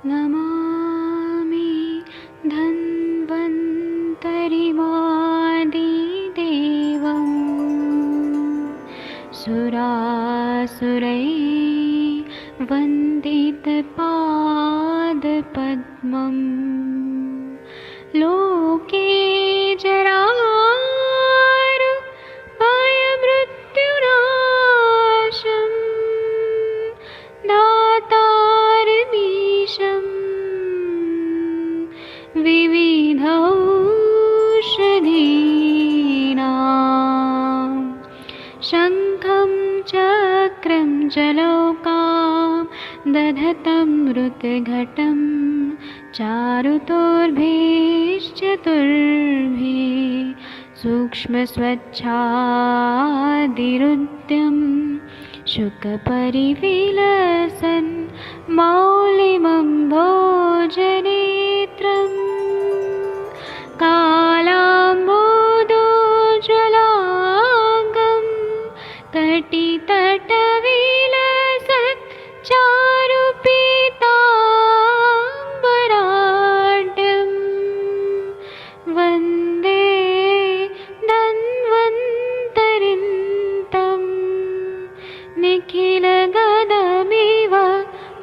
नमामि धन्वन्तरिमादिदेवं सुरासुरैर्वन्दितपादपद्मं लोके जरामृत्युनाशं दातारमीशं विविधौषधीनां शङ्खं चक्रं जलौकां दधतं मृतघटं चारुतोर्भिश्चतुर्भिः सूक्ष्मस्वच्छादिरुद्यं शुकपरिविलसन् मौलिमं भोजनेत्रम् कालाम्बोदोज्ज्वलाङ्गं कटितटविलसत् चारुपीताम्बराढ्यं वन्दे धन्वन्तरिन्तं निखिलगदमिव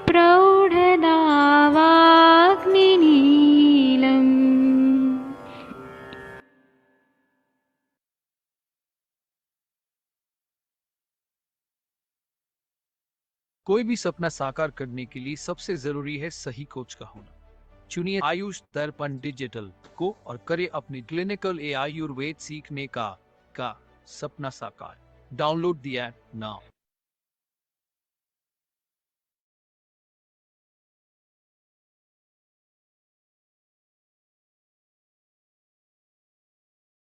प्रौढदावाग्निनीलम्। कोई भी सपना साकार करने के लिए सबसे जरूरी है सही कोच का होना। चुनिए आयुष दर्पण डिजिटल को और करे अपनी क्लिनिकल आयुर्वेद सीखने का सपना साकार। Download the app now.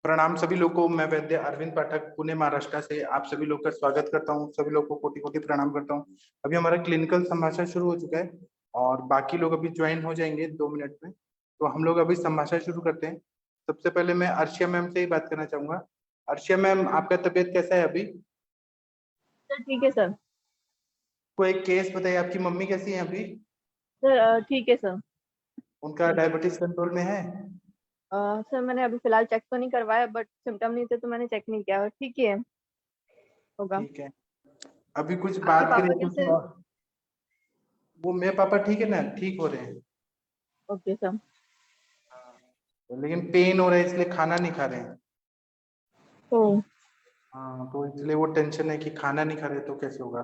प्रणाम सभी लोगों को। मैं वैद्य अरविंद पाठक पुणे महाराष्ट्र से आप सभी लोग का स्वागत करता हूं। सभी लोगों को कोटि कोटि प्रणाम करता हूं। अभी हमारा क्लिनिकल संभाषण शुरू हो चुका है और बाकी लोग अभी ज्वाइन हो जाएंगे 2 मिनट में। तो हम लोग अभी संभाषण शुरू करते हैं। सबसे पहले मैं अर्शिया मैम से ही बात करना चाहूंगा। अर्शिया मैम, आपका तबीयत कैसा है अभी? सर ठीक है सर। कोई केस बताइए, आपकी मम्मी कैसी है अभी? सर ठीक है सर। उनका डायबिटीज कंट्रोल में है? सर मैंने अभी फिलहाल चेक तो नहीं करवाया, बट सिम्टम नहीं थे तो मैंने चेक नहीं किया। ठीक ही है, होगा। ठीक है। अभी कुछ आपके बात पापा करें कैसे तो हैं? वो मेरे पापा ठीक है ना, ठीक हो रहे हैं। Okay sir. लेकिन पेन हो रहा है इसलिए खाना नहीं खा रहे हैं। ओ हाँ, तो इसलिए वो टेंशन है कि खाना नहीं खा रहे तो कैसे होगा।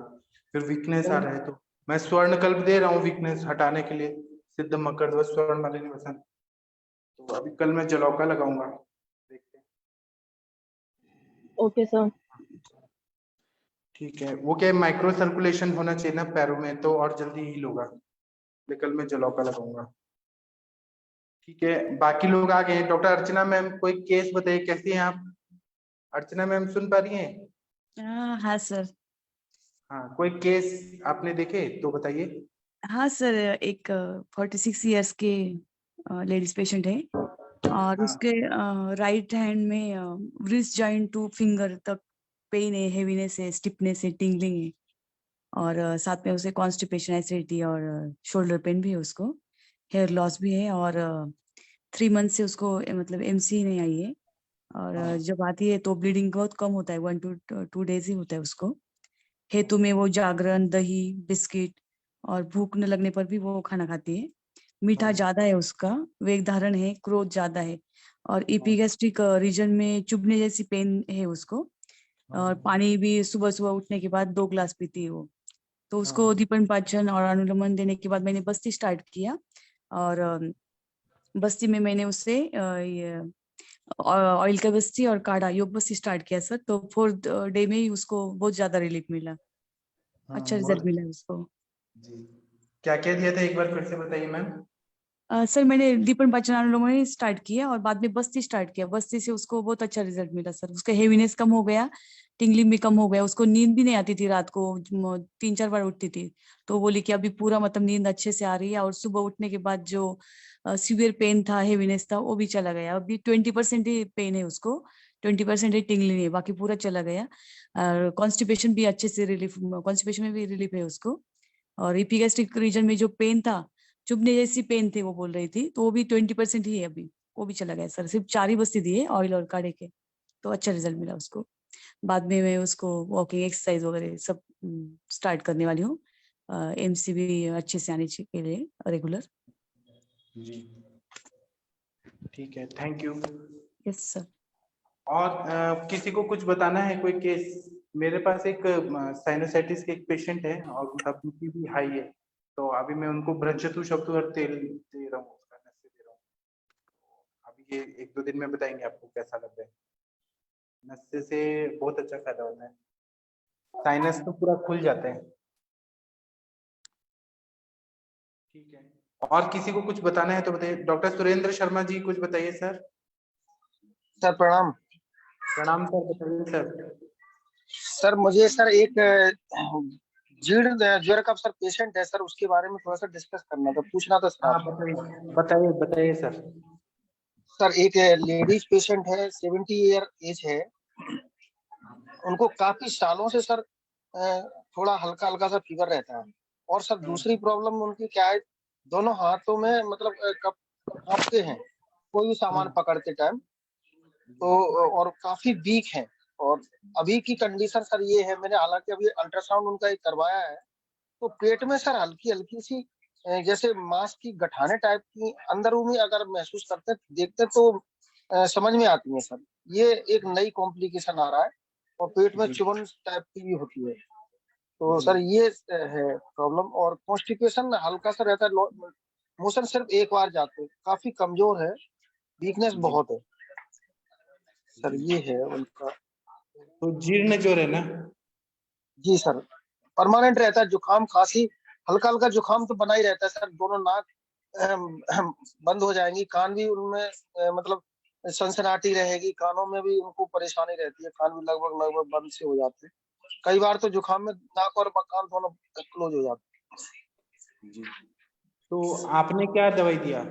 फिर वीकनेस आ रहा है तो मैं स्वर्णकल्प दे रहा हूँ वीकनेस हटाने के लिए। सिद्ध मकरध्वज स्वर्ण मालिनी वसन। तो अभी कल मैं जलौका लगाऊंगा, देखते हैं। Okay sir. ठीक है। वो क्या माइक्रो सर्कुलेशन होना चाहिए ना पैरों में, तो और जल्दी हील होगा। कल मैं जलौका लगाऊंगा। ठीक है, बाकी लोग आ गए हैं। डॉक्टर अर्चना मैम, कोई केस बताइए, कैसी हैं आप? अर्चना मैम सुन पा रही हैं? हाँ सर। हाँ, कोई केस आपने देखे तो बताइए। हाँ सर, एक 46 इयर्स के लेडीज पेशेंट है और हाँ। उसके राइट हैंड में रिस्ट जॉइंट टू फिंगर तक पेन है, हेवीनेस है, स्टिफनेस है, टिंगलिंग है और साथ में उसे कॉन्स्टिपेशन, एसिडिटी और शोल्डर पेन भी है उसको। हेयर लॉस भी है और 3 मंथ से उसको मतलब एमसी नहीं आई है और जब आती है तो ब्लीडिंग बहुत कम होता है, 1 to 2 डेज ही होता है उसको। हेतु में वो जागरण, दही, बिस्किट और भूख न लगने पर भी वो खाना खाती है। मीठा ज्यादा है उसका, वेग धारण है, क्रोध ज्यादा है और इपिगैस्ट्रिक रीजन में चुभने जैसी पेन है उसको। और पानी भी सुबह सुबह उठने के बाद 2 ग्लास पीती है वो। तो उसको दीपन पाचन और अनुलोमन देने के बाद मैंने बस्ती स्टार्ट किया और बस्ती में मैंने उससे ये ऑयल का बस्ती और काढ़ा योग बस्ती स्टार्ट किया सर। तो 4th डे में ही उसको बहुत ज्यादा रिलीफ मिला, अच्छा रिजल्ट मिला उसको। जी, क्या क्या दिया था एक बार फिर से बताइए मैम। सर मैंने दीपन पाचन अनुलोमन स्टार्ट किया और बाद में बस्ती स्टार्ट किया। बस्ती से उसको बहुत अच्छा रिजल्ट मिला सर। उसका हेवीनेस कम हो गया, टिंगलिंग भी कम हो गया, उसको नींद भी नहीं आती थी रात को, 3-4 बार उठती थी। तो बोली कि अभी पूरा मतलब नींद अच्छे से आ रही है और सुबह उठने के बाद जो सीवियर पेन था, हेवीनेस था, वो भी चला गया। अभी 20% ही पेन है उसको, 20% ही टिंगलिंग है, बाकी पूरा चला गया। और कॉन्स्टिपेशन भी अच्छे से रिलीफ, कॉन्स्टिपेशन में भी रिलीफ है उसको। और इपिगैस्ट्रिक रीजन में जो पेन था चुभने जैसी पेन थी वो बोल रही थी, तो वो भी 20% ही है अभी, वो भी चला गया सर। सिर्फ 4 ही बस्ती दिए ऑयल और काढ़े के, तो अच्छा रिजल्ट मिला उसको। बाद में मैं उसको वॉकिंग एक्सरसाइज वगैरह सब स्टार्ट करने वाली हूँ, एमसी भी अच्छे से आने के लिए रेगुलर। जी ठीक है, थैंक यू। Yes sir. और किसी को कुछ बताना है, कोई केस? मेरे पास एक साइनोसाइटिस के एक पेशेंट है और उनका बीपी भी हाई है, तो अभी मैं उनको ब्रजतु शब्द तेल दे रहा हूँ, उसका नशे दे रहा हूँ। अभी ये 1-2 दिन में बताएंगे आपको कैसा लग रहा है। नशे से बहुत अच्छा फायदा होता है, साइनस तो पूरा खुल जाता है। ठीक है, और किसी को कुछ बताना है तो बताइए। डॉक्टर सुरेंद्र शर्मा जी कुछ बताइए सर। सर प्रणाम। प्रणाम सर, बताइए सर। सर मुझे सर एक जीर्ण ज्वर का सर पेशेंट है सर, उसके बारे में थोड़ा सा डिस्कस करना था, पूछना था सर हाँ आपसे। बताइए बताइए बताइए सर। सर एक लेडीज पेशेंट है, 70 ईयर एज है, उनको काफी सालों से सर थोड़ा हल्का हल्का सा फीवर रहता है। और सर दूसरी प्रॉब्लम उनकी क्या है, दोनों हाथों में मतलब कांपते हैं कोई भी सामान पकड़ते टाइम, तो और काफी वीक है। और अभी की कंडीशन सर ये है, मैंने हालांकि अभी अल्ट्रासाउंड उनका एक करवाया है, तो पेट में सर हल्की हल्की सी जैसे मांस की गठाने टाइप की अंदरूनी अगर महसूस करते देखते तो समझ में आती है सर। ये एक नई कॉम्प्लिकेशन आ रहा है, और पेट में चुभन टाइप की भी होती है, तो सर ये है प्रॉब्लम। और कॉन्स्टिपेशन हल्का सा रहता है, मोशन सिर्फ एक बार जाते हैं, काफी कमजोर है, वीकनेस बहुत है सर, ये है उनका। तो जीर्ण ज्वर है ना? जी सर, परमानेंट रहता है, जुकाम खांसी, हल्का हल्का जुकाम तो बना ही रहता है सर। दोनों नाक बंद हो जाएंगी, कान भी उनमें मतलब सनसनाटी रहेगी, कानों में भी उनको परेशानी रहती है, कान भी लगभग लगभग बंद से हो जाते हैं। कई बार तो जुकाम में नाक और कान दोनों क्लोज हो जाते हैं। जी, तो आपने क्या दवाई दिया?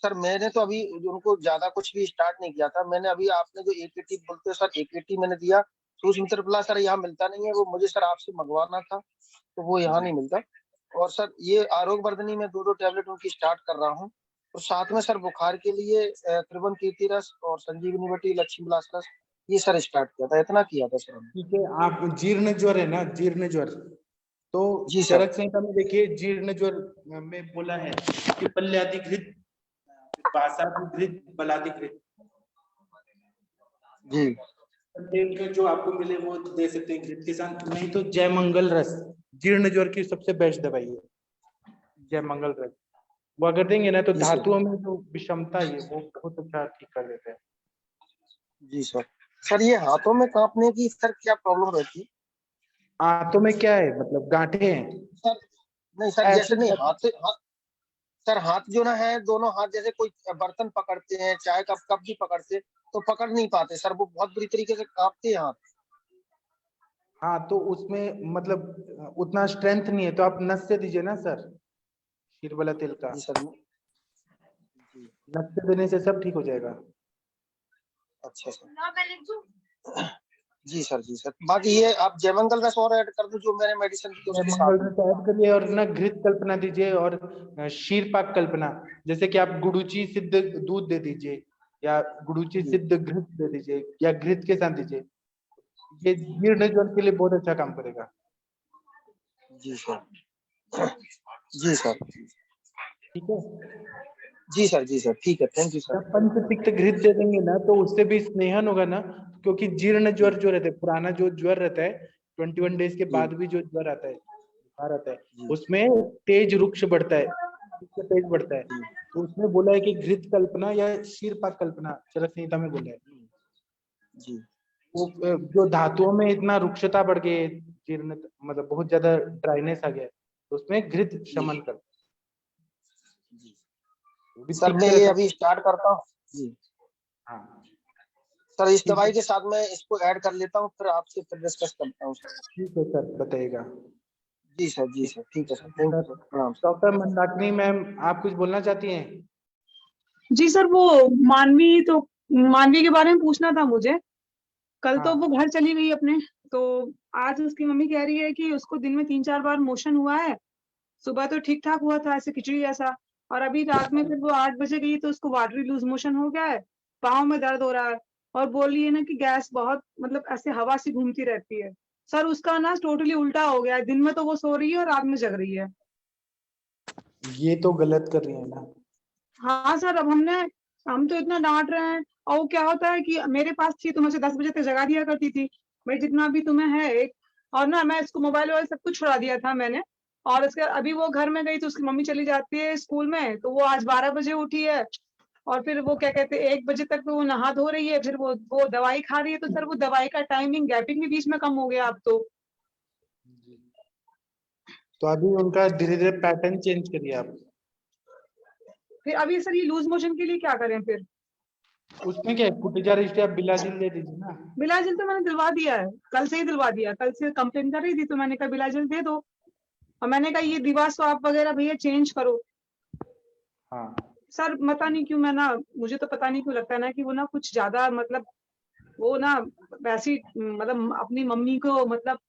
सर मैंने तो अभी उनको ज्यादा कुछ भी स्टार्ट नहीं किया था, मैंने अभी आपने जो एकेटी बोलते हैं सर, एकेटी मैंने दिया। सूक्ष्म त्रिफला सर यहाँ मिलता नहीं है, वो मुझे सर आपसे मंगवाना था, तो वो यहाँ नहीं मिलता। और सर ये आरोग्य वर्धनी में 2-2 टैबलेट उनकी स्टार्ट कर रहा हूँ, और साथ में सर बुखार के लिए त्रिभुवन कीर्ति रस और संजीवनी बटी लक्ष्मी विलास रस, ये सर स्टार्ट किया था, इतना किया था सर हमने। ठीक है, आप जीर्ण ज्वर है ना, जीर्ण ज्वर, तो जी सर। चरक संहिता में देखिए जीर्ण ज्वर में बोला है कि पल्याधिकृत, वासाधिकृत, बलाधिकृत। जी तेल के जो आपको मिले वो दे सकते हैं घृत के साथ, नहीं तो जय मंगल रस जीर्ण ज्वर की सबसे बेस्ट दवाई है, जय मंगल रस। वो अगर देंगे ना तो जी सर। धातुओं में जो विषमता है वो बहुत अच्छा ठीक कर देते हैं। जी सर। सर ये हाथों में कांपने की सर क्या प्रॉब्लम रहती है? हाथों में क्या है, मतलब गांठे हैं? सर नहीं सर, जैसे नहीं हाथ सर, हाथ जो ना है, दोनों हाथ जैसे कोई बर्तन पकड़ते हैं, चाय का कप भी पकड़ते, तो पकड़ नहीं पाते सर, वो बहुत बुरी तरीके से कांपते हैं हाथ। हाँ, तो उसमें मतलब उतना स्ट्रेंथ नहीं है, तो आप नस से दीजिए ना सर, हीर वाला तेल का। जी सर। जी नस से देने से सब ठीक हो जाएगा। अच्छा सर। जी सर। जी सर, बाकी ये आप जयमंगल रस और ऐड कर दो जो मैंने मेडिसिन दी उसके मंगल साथ। रस ऐड करिए और ना घृत कल्पना दीजिए और शीरपाक कल्पना, जैसे कि आप गुड़ुची सिद्ध दूध दे दीजिए या गुड़ुची जी सिद्ध घृत दे दीजिए या घृत के साथ दीजिए, ये जीर्ण ज्वर के लिए बहुत अच्छा काम करेगा। जी सर। जी सर। ठीक है, जी सर। जी सर, ठीक है, थैंक यू सर। जब पंचतिक्त घृत दे देंगे ना तो उससे भी स्नेहन होगा ना, क्योंकि जीर्ण ज्वर जो रहता है, पुराना जो ज्वर रहता है 21 डेज के बाद भी जो ज्वर आता है, बुखार आता है, उसमें तेज रुक्ष बढ़ता है, उसका तेज बढ़ता है, तो उसमें बोला है कि घृत कल्पना या शीरपाक कल्पना चरक संहिता में बोला है। जी वो जो धातुओं में इतना रुक्षता बढ़ गई है, जीर्ण मतलब बहुत ज्यादा ड्राइनेस आ गया है, तो उसमें घृत शमन कर, वो भी सर ठीक मैं से ये रहता अभी स्टार्ट करता हूँ। जी है। हाँ सर, इस ठीक दवाई है, के साथ मैं इसको ऐड कर लेता हूँ, फिर आपसे फिर डिस्कस करता हूँ सर। ठीक है सर, बताइएगा। जी सर। जी सर, ठीक है सर, थैंक यू सर, प्रणाम सर। डॉक्टर मंदाकिनी मैम, आप कुछ बोलना चाहती हैं? जी सर, वो मानवी के बारे में पूछना था मुझे। कल तो हाँ वो घर चली गई अपने, तो आज उसकी मम्मी कह रही है कि उसको दिन में 3-4 बार मोशन हुआ है, सुबह तो ठीक ठाक हुआ था, ऐसे खिचड़ी जैसा, और अभी रात में फिर वो 8 बजे गई तो उसको वाटरी लूज मोशन हो गया है, पाँव में दर्द हो रहा है, और बोल रही है ना कि गैस बहुत मतलब ऐसे हवा सी घूमती रहती है। सर उसका ना टोटली उल्टा हो गया है, दिन में तो वो सो रही है और रात में जग रही है। ये तो गलत कर रही है ना। हाँ सर, अब हम तो इतना डांट रहे हैं, और वो क्या होता है कि मेरे पास थी तो मैं उसे 10 बजे तक जगा दिया करती थी, भाई जितना भी तुम्हें है एक, और ना मैं इसको मोबाइल वोबाइल सब कुछ छुड़ा दिया था मैंने। और उसके अभी वो घर में गई तो उसकी मम्मी चली जाती है स्कूल में, तो वो आज 12 बजे उठी है, और फिर वो क्या कहते हैं 1 बजे तक तो वो नहा धो रही है, फिर वो दवाई खा रही है, तो सर वो दवाई का टाइमिंग गैपिंग भी बीच में कम हो गया अब तो अभी उनका धीरे धीरे पैटर्न चेंज करिए आप। फिर अभी सर ये लूज मोशन के लिए क्या करें फिर? उसमें क्या है, कुटिजा आप बिलाजिल दे दीजिए ना। बिलाजिल तो मैंने दिलवा दिया है, कल से ही दिलवा दिया, कल से कंप्लेन कर रही थी तो मैंने कहा बिलाजिल दे दो, और मैंने कहा ये दिवा स्वाप वगैरह भैया चेंज करो। हाँ सर पता नहीं क्यों, मैं ना मुझे तो पता नहीं क्यों लगता है ना कि वो ना कुछ ज्यादा मतलब वो ना वैसी मतलब अपनी मम्मी को मतलब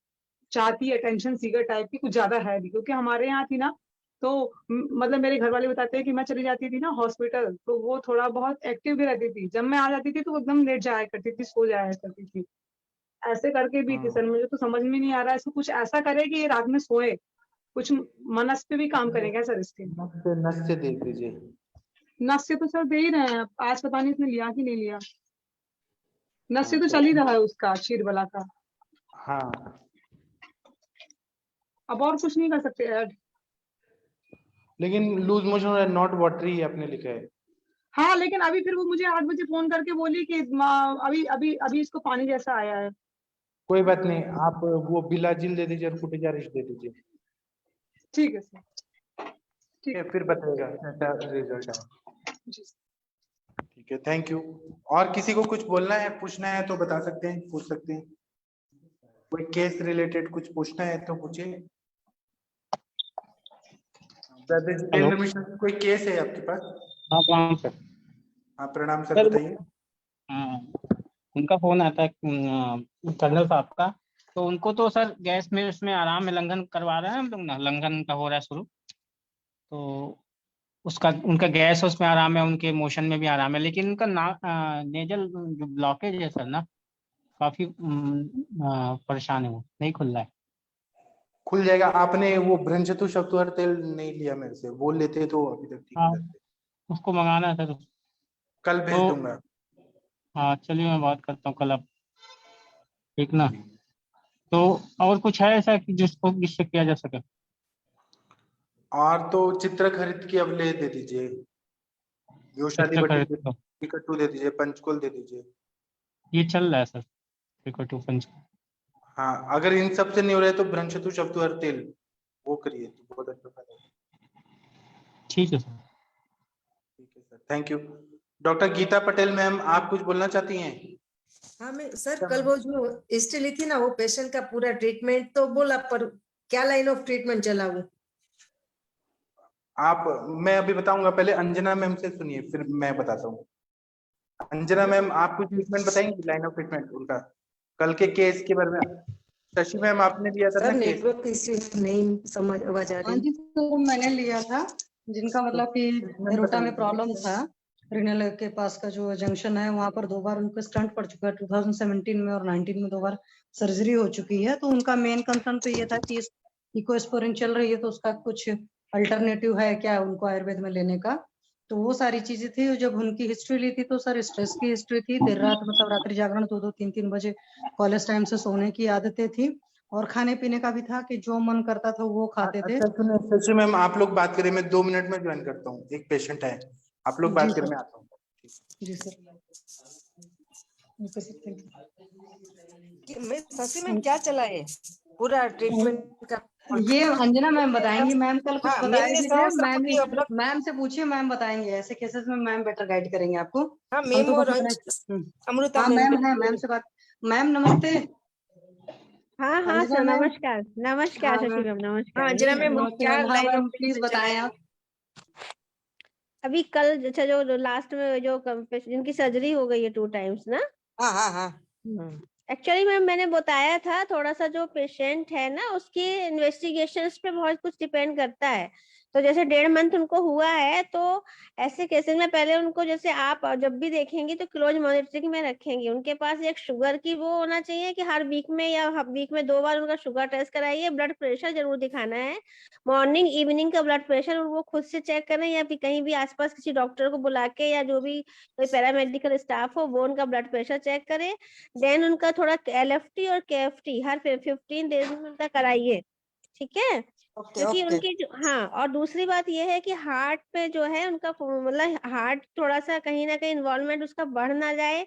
चाहती है, अटेंशन सीकर टाइप की कुछ ज्यादा है भी, क्योंकि हमारे यहाँ थी ना तो मतलब मेरे घर वाले बताते हैं कि मैं चली जाती थी ना हॉस्पिटल तो वो थोड़ा बहुत एक्टिव भी रहती थी, जब मैं आ जाती थी तो वो एकदम लेट जाया करती थी, सो जाया करती थी, ऐसे करके भी थी। हाँ। सर मुझे तो समझ में नहीं आ रहा है, इसको कुछ ऐसा करे कि ये रात में सोए, कुछ मनस पे भी काम करेगा सर इसके। नस से दे दीजिए। नस से तो सर दे ही रहे हैं, अब आज पता नहीं इसने लिया कि नहीं लिया, नस से हाँ तो चल ही रहा है उसका क्षीरबला का, हाँ, अब और कुछ नहीं कर सकते ऐड। लेकिन लूज मोशन हो रहा है, नॉट वाटरी आपने लिखा है। हाँ लेकिन अभी फिर वो मुझे 8 बजे फोन करके बोली कि अभी अभी अभी इसको पानी जैसा आया है। कोई बात नहीं, आप वो बिलाजिल दे दीजिए और कुटिजारिश दे दीजिए। ठीक है सर, ठीक ये है फिर बताइएगा कैसा रिजल्ट है। जी। ठीक है, थैंक यू। और किसी को कुछ बोलना है, पूछना है तो बता सकते हैं, पूछ सकते हैं। कोई केस रिलेटेड कुछ पूछना है तो पूछिए। हेलो। कोई केस है आपके पास? हाँ प्रणाम सर। हाँ प्रणाम सर, सर बताइए। उनका फोन आता है कर्नल साहब का, तो उनको तो सर गैस में उसमें आराम में लंघन करवा रहे हैं हम लोग ना, लंघन का हो रहा है शुरू, तो उसका उनका गैस उसमें आराम है, उनके मोशन में भी आराम है, लेकिन उनका नेजल जो ब्लॉकेज है सर ना, काफी परेशान है, वो नहीं खुल रहा है। खुल जाएगा। आपने वो भ्रंशतु शक्तुहर तेल नहीं लिया मेरे से, वो लेते तो अभी तक ठीक हो हाँ जाते। उसको मंगाना है सर। कल भेज तो दूंगा। हाँ चलिए मैं बात करता हूँ कल अब, ठीक ना। तो और कुछ है ऐसा कि जिसको जिससे किया जा सके? और तो चित्र खरीद के अब ले दे दीजिए, योशादी चित्र बटी खरीद लो, टिकटू दे दीजिए, पंचकुल दे दीजिए। ये चल रहा है सर टिकट पंच। हाँ, अगर इन सब से नहीं हो रहा है तो भ्रंशतु शक्तुहर तेल वो करिए तो बहुत अच्छा फायदा है। ठीक है सर। ठीक है sir, thank you. Doctor Geeta Patel ma'am, आप कुछ बोलना चाहती हैं? हाँ मैं सर कल वो जो हिस्ट्री ली थी ना, वो पेशेंट का पूरा ट्रीटमेंट तो बोला, पर क्या लाइन ऑफ ट्रीटमेंट चला वो? आप, मैं अभी बताऊंगा, पहले अंजना मैम से सुनिए फिर मैं बताता हूँ। अंजना मैम, आप कुछ ट्रीटमेंट बताएंगे, लाइन ऑफ ट्रीटमेंट उनका कल के केस के बारे में। शशि मैम, आपने लिया था सर ना केस? नेटवर्क इश्यू नहीं समझ आवाज आ हाँ रही। जी, तो मैंने लिया था, जिनका मतलब कि एरोटा में प्रॉब्लम था, रिनल के पास का जो जंक्शन है वहां पर 2 बार उनको स्टंट पड़ चुका है, 2017 में और 19 में 2 बार सर्जरी हो चुकी है। तो उनका मेन कंसर्न तो ये था कि इकोस्पोरिन चल रही है, तो उसका कुछ अल्टरनेटिव है क्या उनको आयुर्वेद में लेने का। तो वो सारी चीजें थी। जब उनकी हिस्ट्री ली थी तो सर स्ट्रेस की हिस्ट्री थी, देर रात मतलब रात्रि जागरण 2-2 3-3 बजे कॉलेज टाइम से सोने की आदतें थी, और खाने पीने का भी था कि जो मन करता था वो खाते थे। अच्छा सुनिए शशि मैम, आप लोग बात करें, मैं 2 मिनट में ज्वाइन करता हूँ, एक पेशेंट है, आप लोग जी बात करें, सर, मैं आता हूँ। जी sir. Okay sir, thank you. मैं शशि में क्या चला है पूरा ट्रीटमेंट का? ये अंजना मैम बताएंगी, मैम कल कुछ हाँ, बताए मैंने भी थे, सहस्त्रपति और ब्लॉक। मैम से पूछिए, मैम बताएंगे, ऐसे केसेस में मैम बेटर गाइड करेंगे आपको। हाँ हम मैम तो और बस इतना अमृता हाँ मैम मैम है, मैम से बात। मैम नमस्ते। हाँ हाँ अंजना सर, मैम। नमस्कार नमस्कार हाँ शशि मैम, मैम, हाँ नमस्कार। अंजना मैम, नमस्ते क्या मैम। हाँ line of ma'am please treatment चला बताएं है? आप। अभी कल अच्छा जो लास्ट में जो जिनकी सर्जरी हो गई है 2 टाइम्स ना, हाँ हाँ हाँ। एक्चुअली मैम मैंने बताया था थोड़ा सा जो पेशेंट है ना उसकी इन्वेस्टिगेशंस पे बहुत कुछ डिपेंड करता है। तो जैसे 1.5 मंथ उनको हुआ है तो ऐसे केसेस में पहले उनको जैसे आप जब भी देखेंगे तो क्लोज मॉनिटरिंग में रखेंगे। उनके पास एक शुगर की वो होना चाहिए कि हर वीक में या वीक में 2 बार उनका शुगर टेस्ट कराइए। ब्लड प्रेशर जरूर दिखाना है, मॉर्निंग इवनिंग का ब्लड प्रेशर वो खुद से चेक करें या फिर कहीं भी आसपास किसी डॉक्टर को बुला के या जो भी कोई पैरामेडिकल स्टाफ हो वो उनका ब्लड प्रेशर चेक करे। देन उनका थोड़ा LFT और KFT हर 15 डेज में उनका कराइए, ठीक है। क्योंकि उनकी जो हाँ, और दूसरी बात ये है कि हार्ट पे जो है उनका मतलब हार्ट थोड़ा सा कहीं ना कहीं इन्वॉल्वमेंट उसका बढ़ ना जाए,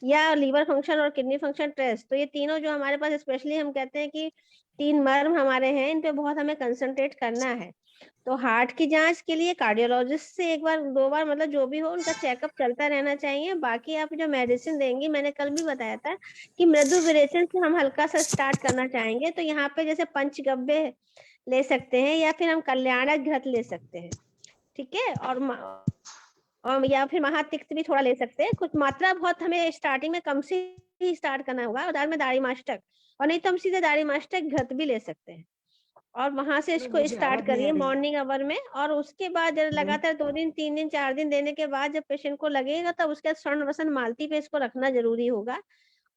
या लीवर फंक्शन और किडनी फंक्शन टेस्ट। तो ये तीनों जो हमारे पास स्पेशली हम कहते हैं कि 3 मर्म हमारे हैं, इन पे बहुत हमें कंसंट्रेट करना है। तो हार्ट की जांच के लिए कार्डियोलॉजिस्ट से 1 बार 2 बार मतलब जो भी हो उनका चेकअप चलता रहना चाहिए। बाकी आप जो मेडिसिन देंगी, मैंने कल भी बताया था कि मृदु विरेचन से हम हल्का सा स्टार्ट करना चाहेंगे। तो यहाँ पे जैसे पंचगव्य ले सकते हैं या फिर हम कल्याणक घृत ले सकते हैं, ठीक है। और या फिर महातिक्त भी थोड़ा ले सकते हैं। कुछ मात्रा बहुत हमें स्टार्टिंग में कम से ही स्टार्ट करना होगा, और में दाढ़ी मास्टक, और नहीं तो हम सीधे दाढ़ी मास्टक घृत भी ले सकते हैं। और वहां से इसको स्टार्ट करिए मॉर्निंग आवर में, और उसके बाद लगातार 2 दिन 3 दिन 4 दिन देने के बाद जब पेशेंट को लगेगा तब उसके बाद स्वर्ण वसन मालती पे इसको रखना जरूरी होगा।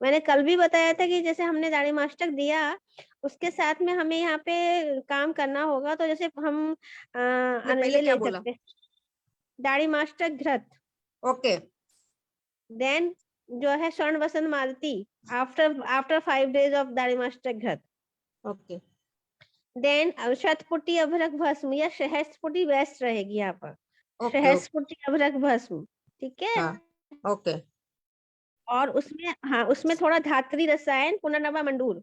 मैंने कल भी बताया था कि जैसे हमने दाढ़ी मास्टक दिया उसके साथ में हमें यहाँ पे काम करना होगा। तो जैसे हम ये ले सकते हैं दाढ़ी मास्टक घृत, ओके। देन जो है स्वर्ण वसन मालती आफ्टर 5 डेज ऑफ दाढ़ी मास्टक घृत, ओके। देन शतपुटी अभ्रक भस्म या सहस्पुटी बेस्ट रहेगी यहाँ पर, ओके सहस्पुटी अभ्रक भस्म, ठीक है। हाँ ओके और उसमें हाँ, उसमें थोड़ा धात्री रसायन पुनर्नवा मंडूर,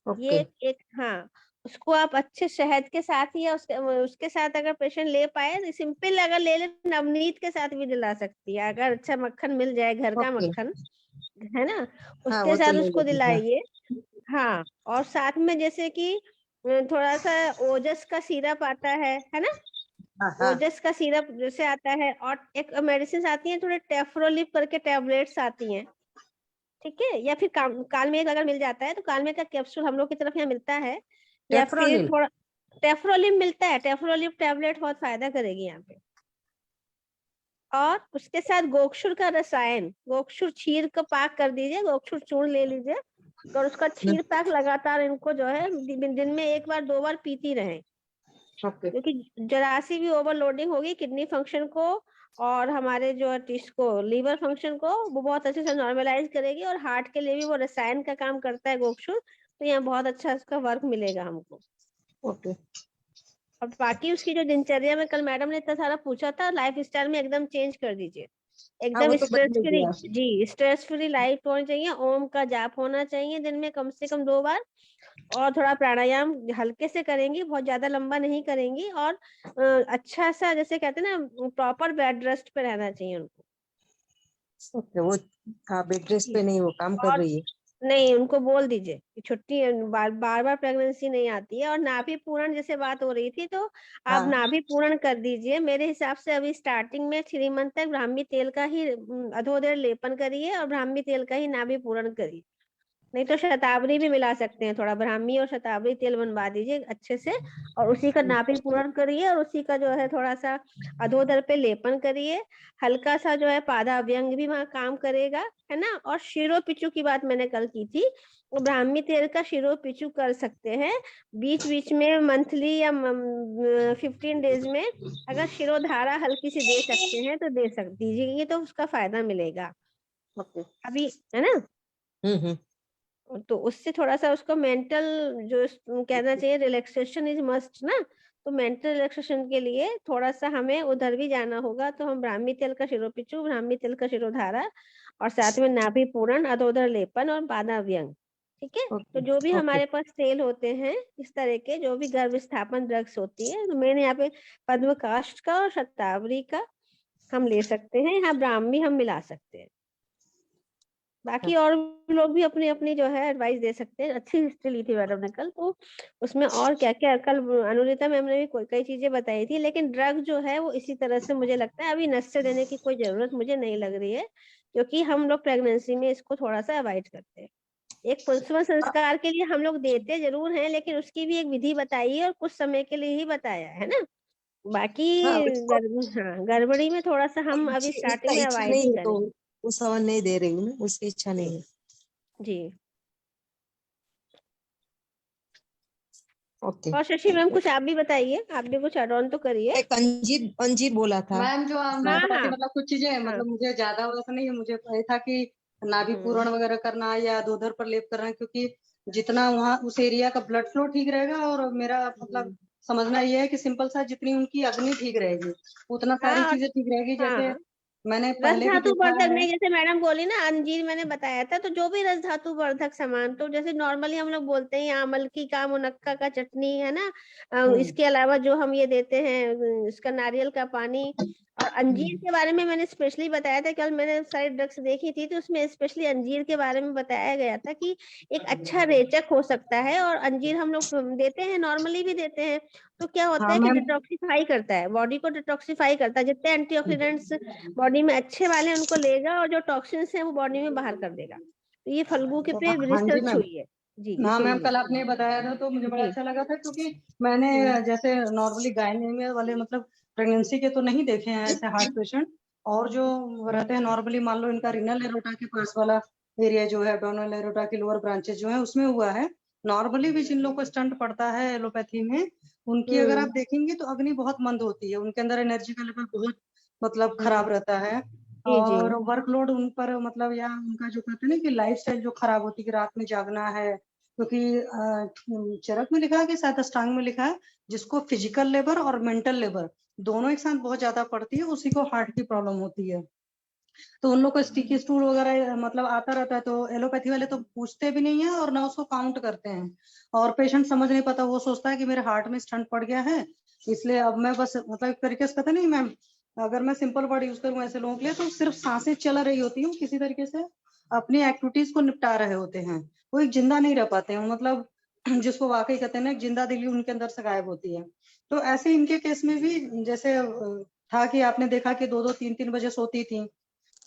ये ओके एक हाँ, उसको आप अच्छे शहद के साथ या उसके साथ अगर पेशेंट ले पाए, सिंपल अगर ले ले नवनीत के साथ भी दिला सकती है अगर अच्छा मक्खन मिल जाए, घर का ओके मक्खन है ना, हाँ उसके वो तो साथ ले उसको लेंगे हाँ दिलाइए। हाँ, और साथ में जैसे कि थोड़ा सा ओजस का सिरप आता है ना, हाँ हाँ ओजस का सिरप जैसे आता है, और एक मेडिसिन आती है थोड़े टेफ्रोलिप करके टैबलेट्स आती हैं, ठीक है। या फिर कालमेघ अगर मिल जाता है तो कालमेघ का कैप्सूल हम लोग की तरफ यहाँ मिलता है, या फिर टेफ्रोनिल थोड़ा टेफ्रोलिप मिलता है, टेफ्रोलिप टैबलेट बहुत फायदा करेगी यहाँ पे। और उसके साथ गोक्षुर का रसायन, गोक्षुर छीर का पाक कर दीजिए, गोक्षुर चूर्ण ले लीजिए और उसका छीर पाक लगातार इनको जो है दिन में 1 बार 2 बार पीती रहें, क्योंकि जरा सी भी ओवरलोडिंग होगी किडनी फंक्शन को और हमारे जो इसको लीवर फंक्शन को वो बहुत अच्छे से नॉर्मलाइज करेगी, और हार्ट के लिए भी वो रसायन का काम करता है गोक्षुर, तो यहाँ बहुत अच्छा उसका वर्क मिलेगा हमको। ओके और बाकी उसकी जो दिनचर्या में कल मैडम ने इतना सारा पूछा था, लाइफ स्टाइल में एकदम चेंज कर दीजिए, हाँ एकदम वो तो स्ट्रेस बदल फ्री, गया जी स्ट्रेस फ्री लाइफ होनी चाहिए। ओम का जाप होना चाहिए दिन में कम से कम 2 बार, और थोड़ा प्राणायाम हल्के से करेंगी, बहुत ज्यादा लंबा नहीं करेंगी, और अच्छा सा जैसे कहते हैं ना प्रॉपर बेड रेस्ट पे रहना चाहिए उनको। ओके वो हाँ बेड रेस्ट पे नहीं वो काम कर और रही है नहीं, उनको बोल दीजिए कि छुट्टी बार बार प्रेगनेंसी नहीं आती है। और नाभि पूरण जैसे बात हो रही थी तो आप हाँ नाभि पूरण कर दीजिए। मेरे हिसाब से अभी स्टार्टिंग में 3 मंथ तक ब्राह्मी तेल का ही अधोदर लेपन करिए और ब्राह्मी तेल का ही नाभि पूरण करिए, नहीं तो शतावरी भी मिला सकते हैं, थोड़ा ब्राह्मी और शतावरी तेल बनवा दीजिए अच्छे से, और उसी का नाभि पूरण करिए और उसी का जो है थोड़ा सा अधोदर पे लेपन करिए। हल्का सा जो है पादा अव्यंग भी वहां काम करेगा, है ना। और शिरो पिचू की बात मैंने कल की थी, वो ब्राह्मी तेल का शिरो पिचू कर सकते हैं बीच बीच में, मंथली या 15 डेज में अगर शिरोधारा हल्की सी दे सकते हैं तो दीजिए, तो उसका फायदा मिलेगा अभी, है ना। हम्म तो उससे थोड़ा सा उसको मेंटल जो कहना चाहिए रिलैक्सेशन इज मस्ट ना, तो मेंटल रिलैक्सेशन के लिए थोड़ा सा हमें उधर भी जाना होगा। तो हम ब्राह्मी तेल का शिरोपिचू, ब्राह्मी तेल का शिरोधारा, और साथ में नाभि पूरण, अधोदर लेपन और पादा व्यंग, ठीक है। तो जो भी ओके हमारे पास सेल होते हैं इस तरह के, जो भी गर्भ स्थापन ड्रग्स होती है, तो मैंने यहाँ पे पद्म काष्ठ का और शतावरी का हम ले सकते हैं, यहाँ ब्राह्मी हम मिला सकते हैं। बाकी और लोग भी अपनी अपनी जो है एडवाइस दे सकते हैं। अच्छी हिस्ट्री ली थी मैडम ने कल, तो उसमें और क्या क्या कल अनुरिता मैम ने भी कई चीजें बताई थी, लेकिन ड्रग जो है वो इसी तरह से मुझे लगता है अभी नस से देने की कोई जरूरत मुझे नहीं लग रही है, क्योंकि हम लोग प्रेगनेंसी में इसको थोड़ा सा अवॉइड करते हैं। एक पुंसवन संस्कार के लिए हम लोग देते जरूर हैं, लेकिन उसकी भी एक विधि बताई है और कुछ समय के लिए ही बताया है ना। बाकी हाँ उसको गड़बड़ी में थोड़ा सा हम अभी उसकी स्टार्टिंग में इच्छा अवॉइड नहीं ही है तो करेंगे। वो सामान नहीं दे रही हूँ मैं, उसकी इच्छा नहीं है। जी। ओके। और शशि मैम कुछ आप भी बताइए, आप भी कुछ एड ऑन तो करिए। एक अंजीर बोला था। मैम जो हाँ नेचुरोपैथी हाँ मतलब कुछ चीजें हाँ। मतलब मुझे ज्यादा वैसा नहीं है, मुझे ये था कि नाभि पूरण वगैरह करना या अधोदर पर लेप करना, क्योंकि जितना वहाँ उस एरिया का ब्लड फ्लो ठीक रहेगा और मेरा मतलब समझना ये है कि सिंपल सा जितनी उनकी अग्नि ठीक रहेगी उतना सारी हाँ चीजें ठीक रहेगी। जैसे हाँ, मैंने रस पहले भी धातु देखा वर्धक है। नहीं, जैसे मैडम बोली ना अंजीर मैंने बताया था, तो जो भी रस धातु वर्धक सामान, तो जैसे नॉर्मली हम लोग बोलते हैं आमलकी का, मुनक्का का चटनी है ना, इसके अलावा जो हम ये देते हैं इसका नारियल का पानी। और अंजीर के बारे में मैंने स्पेशली बताया था, कल मैंने सारी ड्रग्स देखी थी तो उसमें स्पेशली अंजीर के बारे में बताया गया था कि एक अच्छा रेचक हो सकता है। और अंजीर हम लोग देते हैं, नॉर्मली भी देते हैं, तो क्या होता हाँ है कि मैम। डिटॉक्सिफाई करता है, बॉडी को डिटॉक्सिफाई करता है। जितने एंटीऑक्सीडेंट्स बॉडी में अच्छे वाले हैं उनको लेगा और जो टॉक्सिन्स हैं वो बॉडी में बाहर कर देगा। तो ये फल्गु के पे हाँ जी रिसर्च मैम। हुई है। जी हाँ मैम, सुनिए। कल आपने बताया था तो मुझे बड़ा जी। अच्छा लगा था, क्योंकि मैंने जैसे नॉर्मली गायने वाले मतलब प्रेगनेंसी के तो नहीं देखे हैं ऐसे हार्ट पेशेंट, और जो रहते हैं नॉर्मली मान लो इनका रीनल एरोटा के पास वाला एरिया जो है, एब्डोमिनल एरोटा की लोअर ब्रांचेस जो है उसमें हुआ है। नॉर्मली भी जिन लोगों को स्टंट पड़ता है एलोपैथी में, उनकी अगर आप देखेंगे तो अग्नि बहुत मंद होती है, उनके अंदर एनर्जी का लेवल बहुत मतलब खराब रहता है। जी जी और वर्कलोड उन पर मतलब, या उनका जो कहते हैं ना कि लाइफस्टाइल जो खराब होती है कि रात में जागना है, क्योंकि चरक में लिखा है कि शायद अष्टांग में लिखा है, जिसको फिजिकल लेबर और मेंटल लेबर दोनों एक साथ बहुत ज्यादा पड़ती है उसी को हार्ट की प्रॉब्लम होती है। तो उन लोग को स्टिकी स्टूल वगैरह मतलब आता रहता है, तो एलोपैथी वाले तो पूछते भी नहीं है और ना उसको काउंट करते हैं। और पेशेंट समझ नहीं पाता, वो सोचता है कि मेरे हार्ट में स्टंट पड़ गया है, इसलिए अब मैं बस मतलब एक तरीके से कहते नहीं मैम, अगर मैं सिंपल वर्ड यूज करूँ ऐसे लोगों के लिए, तो सिर्फ सांसें चल रही होती हूँ, किसी तरीके से अपनी एक्टिविटीज को निपटा रहे होते हैं, वो एक जिंदा नहीं रह पाते हैं, मतलब जिसको वाकई कहते हैं ना जिंदा दिली उनके अंदर से गायब होती है। तो ऐसे इनके केस में भी जैसे था कि आपने देखा कि 2-2 3-3 बजे सोती थी,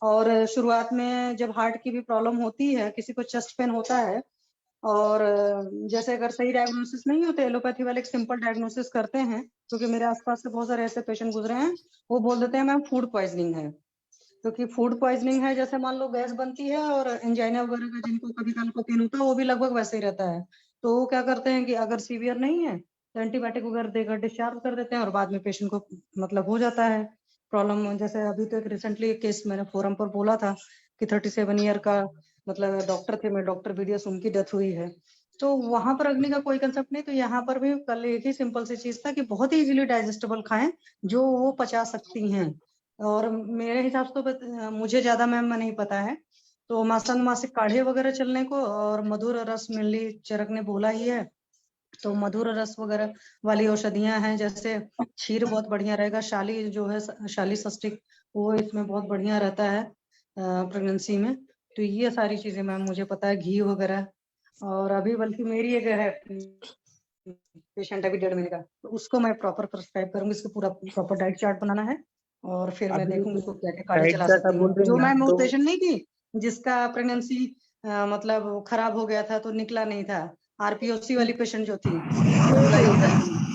और शुरुआत में जब हार्ट की भी प्रॉब्लम होती है, किसी को चेस्ट पेन होता है, और जैसे अगर सही डायग्नोसिस नहीं होते, एलोपैथी वाले एक सिंपल डायग्नोसिस करते हैं, क्योंकि मेरे आसपास से बहुत सारे ऐसे पेशेंट गुजरे हैं, वो बोल देते हैं मैम फूड पॉइजनिंग है। क्योंकि फूड पॉइजनिंग है, जैसे मान लो गैस बनती है और एंजाइना वगैरह का जिनको कभी काल को पेन होता है, वो भी लगभग वैसे ही रहता है। तो वो क्या करते हैं कि अगर सीवियर नहीं है तो एंटीबायोटिक वगैरह देकर डिस्चार्ज कर देते हैं, और बाद में पेशेंट को मतलब हो जाता है प्रॉब्लम। जैसे अभी तो एक रिसेंटली एक केस मैंने फोरम पर बोला था कि 37 ईयर का मतलब डॉक्टर थे, मैं डॉक्टर बीडीएस, उनकी डेथ हुई है। तो वहां पर अग्नि का कोई कंसेप्ट नहीं, तो यहाँ पर भी कल एक ही सिंपल सी चीज था कि बहुत ही इजीली डाइजेस्टेबल खाएं जो वो पचा सकती हैं। और मेरे हिसाब से तो मुझे ज्यादा मैम नहीं पता है, तो मासन मासिक काढ़े वगैरह चलने को, और मधुर रस मेनली चरक ने बोला ही है, तो मधुर रस वगैरह वाली औषधियां हैं, जैसे क्षीर बहुत बढ़िया रहेगा, शाली जो है शाली सस्टिक, वो इसमें बहुत बढ़िया रहता है प्रेगनेंसी में। तो ये सारी चीजें मैम मुझे पता है, घी वगैरह। और अभी बल्कि मेरी एक है पेशेंट अभी 1.5 महीने का, तो उसको मैं प्रॉपर प्रिस्क्राइब करूंगी, इसको पूरा प्रॉपर डाइट चार्ट बनाना है, और फिर मैं अभी देखूंगी उसको क्या क्या काढ़े डाइट चला चार्ट आप सकती बोल हूँ। रहे जो हैं ना, मैम वो तो पेशेंट नहीं थी जिसका प्रेगनेंसी मतलब खराब हो गया था तो निकला नहीं था, आरपीओसी वाली पेशेंट जो थी जुलाई अगस्त में,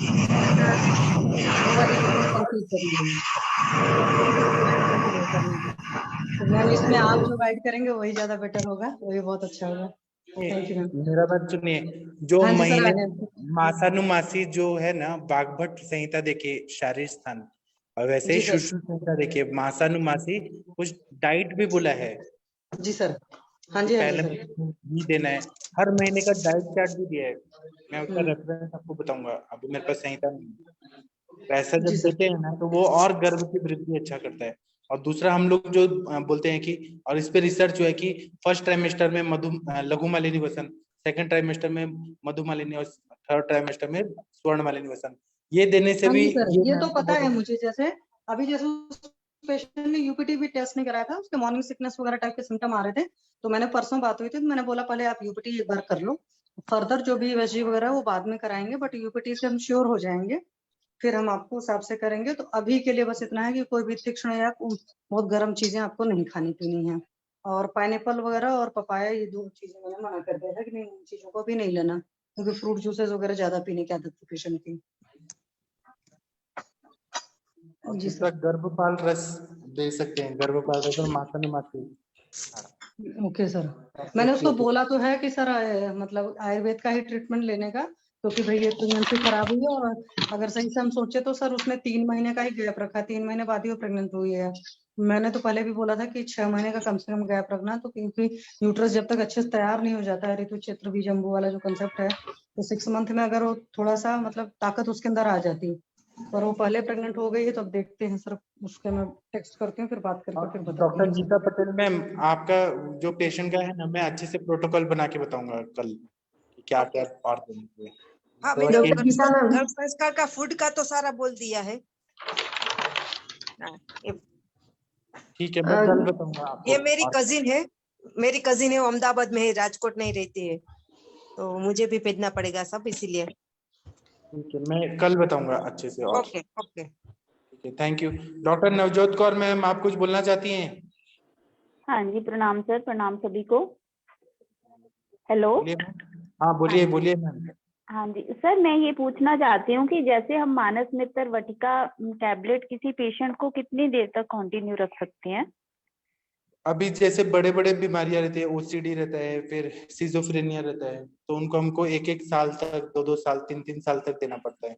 वो वाली ट्रीटमेंट कंप्लीट करी है। तो मैम इसमें आप जो गाइड करेंगे वही ज्यादा बेटर होगा, वही बहुत अच्छा होगा। Thank you ma'am. मेरा बात सुनिए, जो हाँ जी सर, महीने आगे। मासानुमासी जो है ना, बागभट संहिता देखिए शारीर स्थान, और वैसे ही जी सर। सुश्रुत संहिता देखिए मासानुमासी, कुछ डाइट भी बोला है जी सर। हाँ कि जी, हाँ जी पहले सर। घी देना है, हर महीने का डाइट चार्ट भी दिया है, मैं उसका रेफरेंस आपको बताऊंगा, अभी मेरे पास संहिता नहीं है। पैसा जी जब सर। देते हैं ना तो वो और गर्भ की वृद्धि अच्छा करता है। और दूसरा हम लोग जो बोलते हैं कि, और इस पे रिसर्च हुआ है कि फर्स्ट ट्राइमेस्टर में लघु मालिनी वसन, सेकंड ट्राइमेस्टर में मधुमालिनी, और थर्ड ट्राइमेस्टर में स्वर्ण मालिनी वसन, ये देने से हाँ भी जी सर, ये ये तो मैम को पता है बहुत मुझे। जैसे अभी जैसे पेशेंट ने यूपीटी भी टेस्ट नहीं कराया था, उसके मॉर्निंग सिकनेस वगैरह टाइप के सिम्टम आ रहे थे, तो मैंने परसों बात हुई थी, तो मैंने बोला पहले आप यूपीटी एक बार कर लो, फर्दर जो भी वेजी वगैरह वो बाद में कराएंगे, बट यूपीटी से हम श्योर हो जाएंगे, फिर हम आपको हिसाब से करेंगे। तो अभी के लिए बस इतना है कि कोई भी तीक्ष्ण या बहुत गर्म चीजें आपको नहीं खानी पीनी है। और पाइनएप्पल वगैरह और पपाया, ये 2 चीजें मैंने मना कर दिया था कि नहीं, इन चीजों को भी नहीं लेना, क्योंकि फ्रूट जूसेस वगैरह ज्यादा पीने की आदत थी पेशेंट की। और जी दूसरा सर। गर्भपाल रस दे सकते हैं, गर्भपाल रस और माखन माखी। Okay sir. मैंने उसको बोला तो है कि सर मतलब आयुर्वेद का ही ट्रीटमेंट लेने का, क्योंकि भाई ये प्रेगनेंसी खराब हुई है, और अगर सही से हम सोचे तो सर उसने 3 महीने का ही गैप रखा, 3 महीने बाद ही वो प्रेग्नेंट हुई है। मैंने तो पहले भी बोला था कि 6 महीने का कम से कम गैप रखना, तो क्योंकि यूट्रस जब तक अच्छे से तैयार नहीं हो जाता है, ऋतु क्षेत्र भी जम्बू वाला जो कंसेप्ट है, तो 6 मंथ में अगर वो थोड़ा सा मतलब ताकत उसके अंदर आ जाती, पर वो पहले प्रेग्नेंट हो गई है, तो अब देखते हैं सर, उसके मैं टेक्स्ट करती हूँ, फिर बात करके फिर बताती डॉक्टर हूँ। गीता पटेल मैम, आपका जो पेशेंट का है ना, मैं अच्छे से प्रोटोकॉल बना के बताऊंगा कल कि क्या क्या और देना चाहिए। हाँ, तो मैंने उसके गर्भ संस्कार का फूड का तो सारा बोल दिया है। हाँ, ठीक है, मैं कल बताऊंगा आपको। ये मेरी कजिन है, वो अहमदाबाद में है, राजकोट नहीं रहती है, तो मुझे भी भेजना पड़ेगा सब, इसीलिए। ठीक है, मैं कल बताऊंगा अच्छे से। और ओके ओके, ठीक है, thank you. Doctor Navjot Kaur ma'am, आप कुछ बोलना चाहती हैं? हाँ जी, प्रणाम सर, प्रणाम सभी को। हेलो। हाँ बोलिए बोलिए मैम। हाँ जी सर, मैं ये पूछना चाहती हूँ कि जैसे हम मानस मित्र वटिका टैबलेट किसी पेशेंट को कितनी देर तक कंटिन्यू रख सकते हैं? अभी जैसे बड़े बड़े बीमारियां रहती है, ओसीडी रहता है, फिर सिजोफ्रेनिया रहता है, तो उनको हमको 1-1 साल तक, 2-2 साल, 3-3 साल तक देना पड़ता है।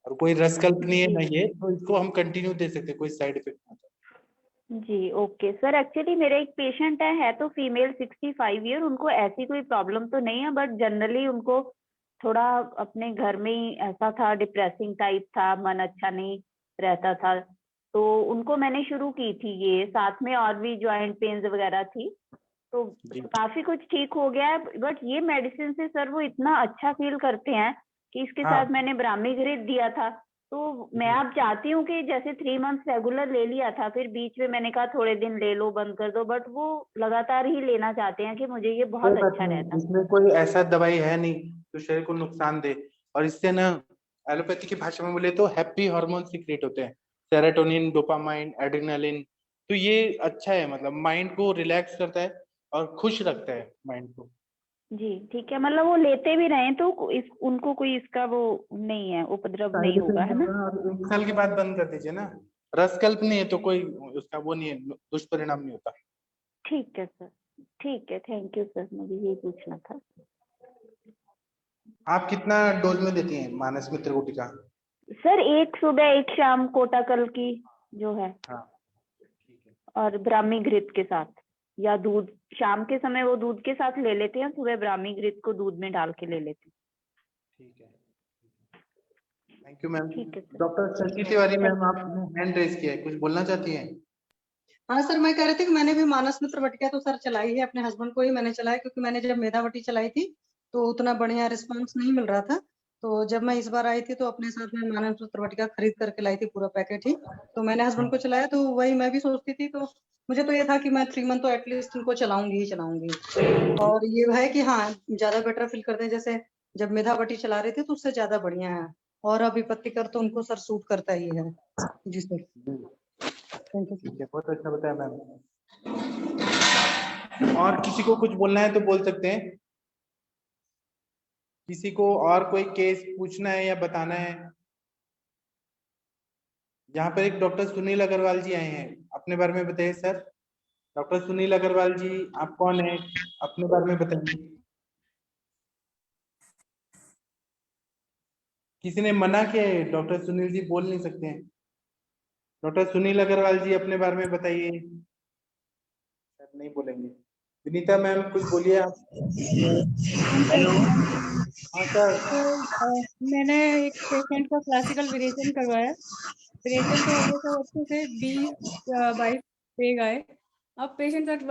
और कोई रसकल्प नहीं है ना ये, तो इसको हम कंटिन्यू दे सकते हैं, कोई साइड इफेक्ट नहीं होता। जी ओके सर। एक्चुअली मेरा एक पेशेंट है तो फीमेल 65 ईयर, उनको ऐसी कोई प्रॉब्लम तो नहीं है, बट जनरली उनको थोड़ा अपने घर में ही ऐसा था, डिप्रेसिंग टाइप था, मन अच्छा नहीं रहता था, तो उनको मैंने शुरू की थी ये, साथ में और भी जॉइंट पेन्स वगैरह थी, तो काफी कुछ ठीक हो गया है, बट ये मेडिसिन से सर वो इतना अच्छा फील करते हैं कि इसके साथ मैंने ब्राह्मी घृत दिया था, तो मैं अब चाहती हूँ कि जैसे 3 मंथ्स रेगुलर ले लिया था, फिर बीच में मैंने कहा थोड़े दिन ले लो, बंद कर दो, बट वो लगातार ही लेना चाहते हैं कि मुझे ये बहुत अच्छा रहता है। इसमें कोई ऐसा दवाई है नहीं जो शरीर को नुकसान दे, और इससे ना एलोपैथी की भाषा में बोले तो हैप्पी हार्मोन सीक्रेट होते हैं, सेरोटोनिन, डोपामाइन, एड्रेनालिन। तो ये अच्छा है, मतलब माइंड को रिलैक्स करता है और खुश रखता है माइंड को। जी ठीक है, मतलब वो लेते भी रहे तो उनको कोई इसका वो नहीं है, उपद्रव नहीं होगा, है ना? 1 साल के बाद बंद कर दीजिए ना, रसकल्प नहीं है तो कोई उसका वो नहीं है, दुष्परिणाम नहीं होता। ठीक है सर, ठीक है, थैंक यू सर, मुझे यही पूछना था। आप कितना डोज में देती हैं मानस मित्र गुटिका? सर 1 सुबह 1 शाम कोटाकल की जो है, हाँ, और ब्राह्मी घृत के साथ, या दूध, शाम के समय वो दूध के साथ ले लेते हैं, सुबह ब्राह्मी घृत को दूध में डाल के ले लेते हैं। ठीक है, थैंक यू मैम। ठीक है sir. Doctor Shashi Tiwari ma'am, आपने हैंड रेज किया है, कुछ बोलना चाहती हैं? हाँ सर, मैं कह रही थी कि मैंने भी मानस मित्र वटिका तो सर चलाई है, अपने हस्बैंड को ही मैंने चलाया, क्योंकि मैंने जब मेधावटी चलाई थी तो उतना बढ़िया रिस्पांस नहीं मिल रहा था, तो जब मैं इस बार आई थी तो अपने साथ में मानस मित्र वटिका खरीद करके लाई थी, पूरा पैकेट ही, तो मैंने हस्बैंड को चलाया, तो वही मैं भी सोचती थी, तो मुझे तो ये था कि मैं 3 मंथ तो एटलीस्ट इनको चलाऊंगी ही चलाऊंगी। और ये है कि हाँ, ज्यादा बेटर फील करते हैं, जैसे जब मेधावटी चला रही थी तो उससे ज्यादा बढ़िया है, और अभी पत्तिकर तो उनको सर सूट करता ही है। जी सर, थैंक यू। ठीक है, बहुत अच्छा बताया मैम। और किसी को कुछ बोलना है तो बोल सकते हैं, किसी को और कोई केस पूछना है या बताना है? यहाँ पर एक डॉक्टर सुनील अग्रवाल जी आए हैं, अपने बारे में बताइए सर। डॉक्टर सुनील अग्रवाल जी, आप कौन है, अपने बारे में बताइए। किसी ने मना किया है, डॉक्टर सुनील जी बोल नहीं सकते हैं। डॉक्टर सुनील अग्रवाल जी, अपने बारे में बताइए। सर नहीं बोलेंगे। विनीता मैम, कुछ बोलिए आप। हेलो। हाँ सर। मैंने एक पेशेंट का क्लासिकल विरेचन करवाया, विरेचन तो हो गया था अच्छे से, 20-22 पेग आए। अब पेशेंट सर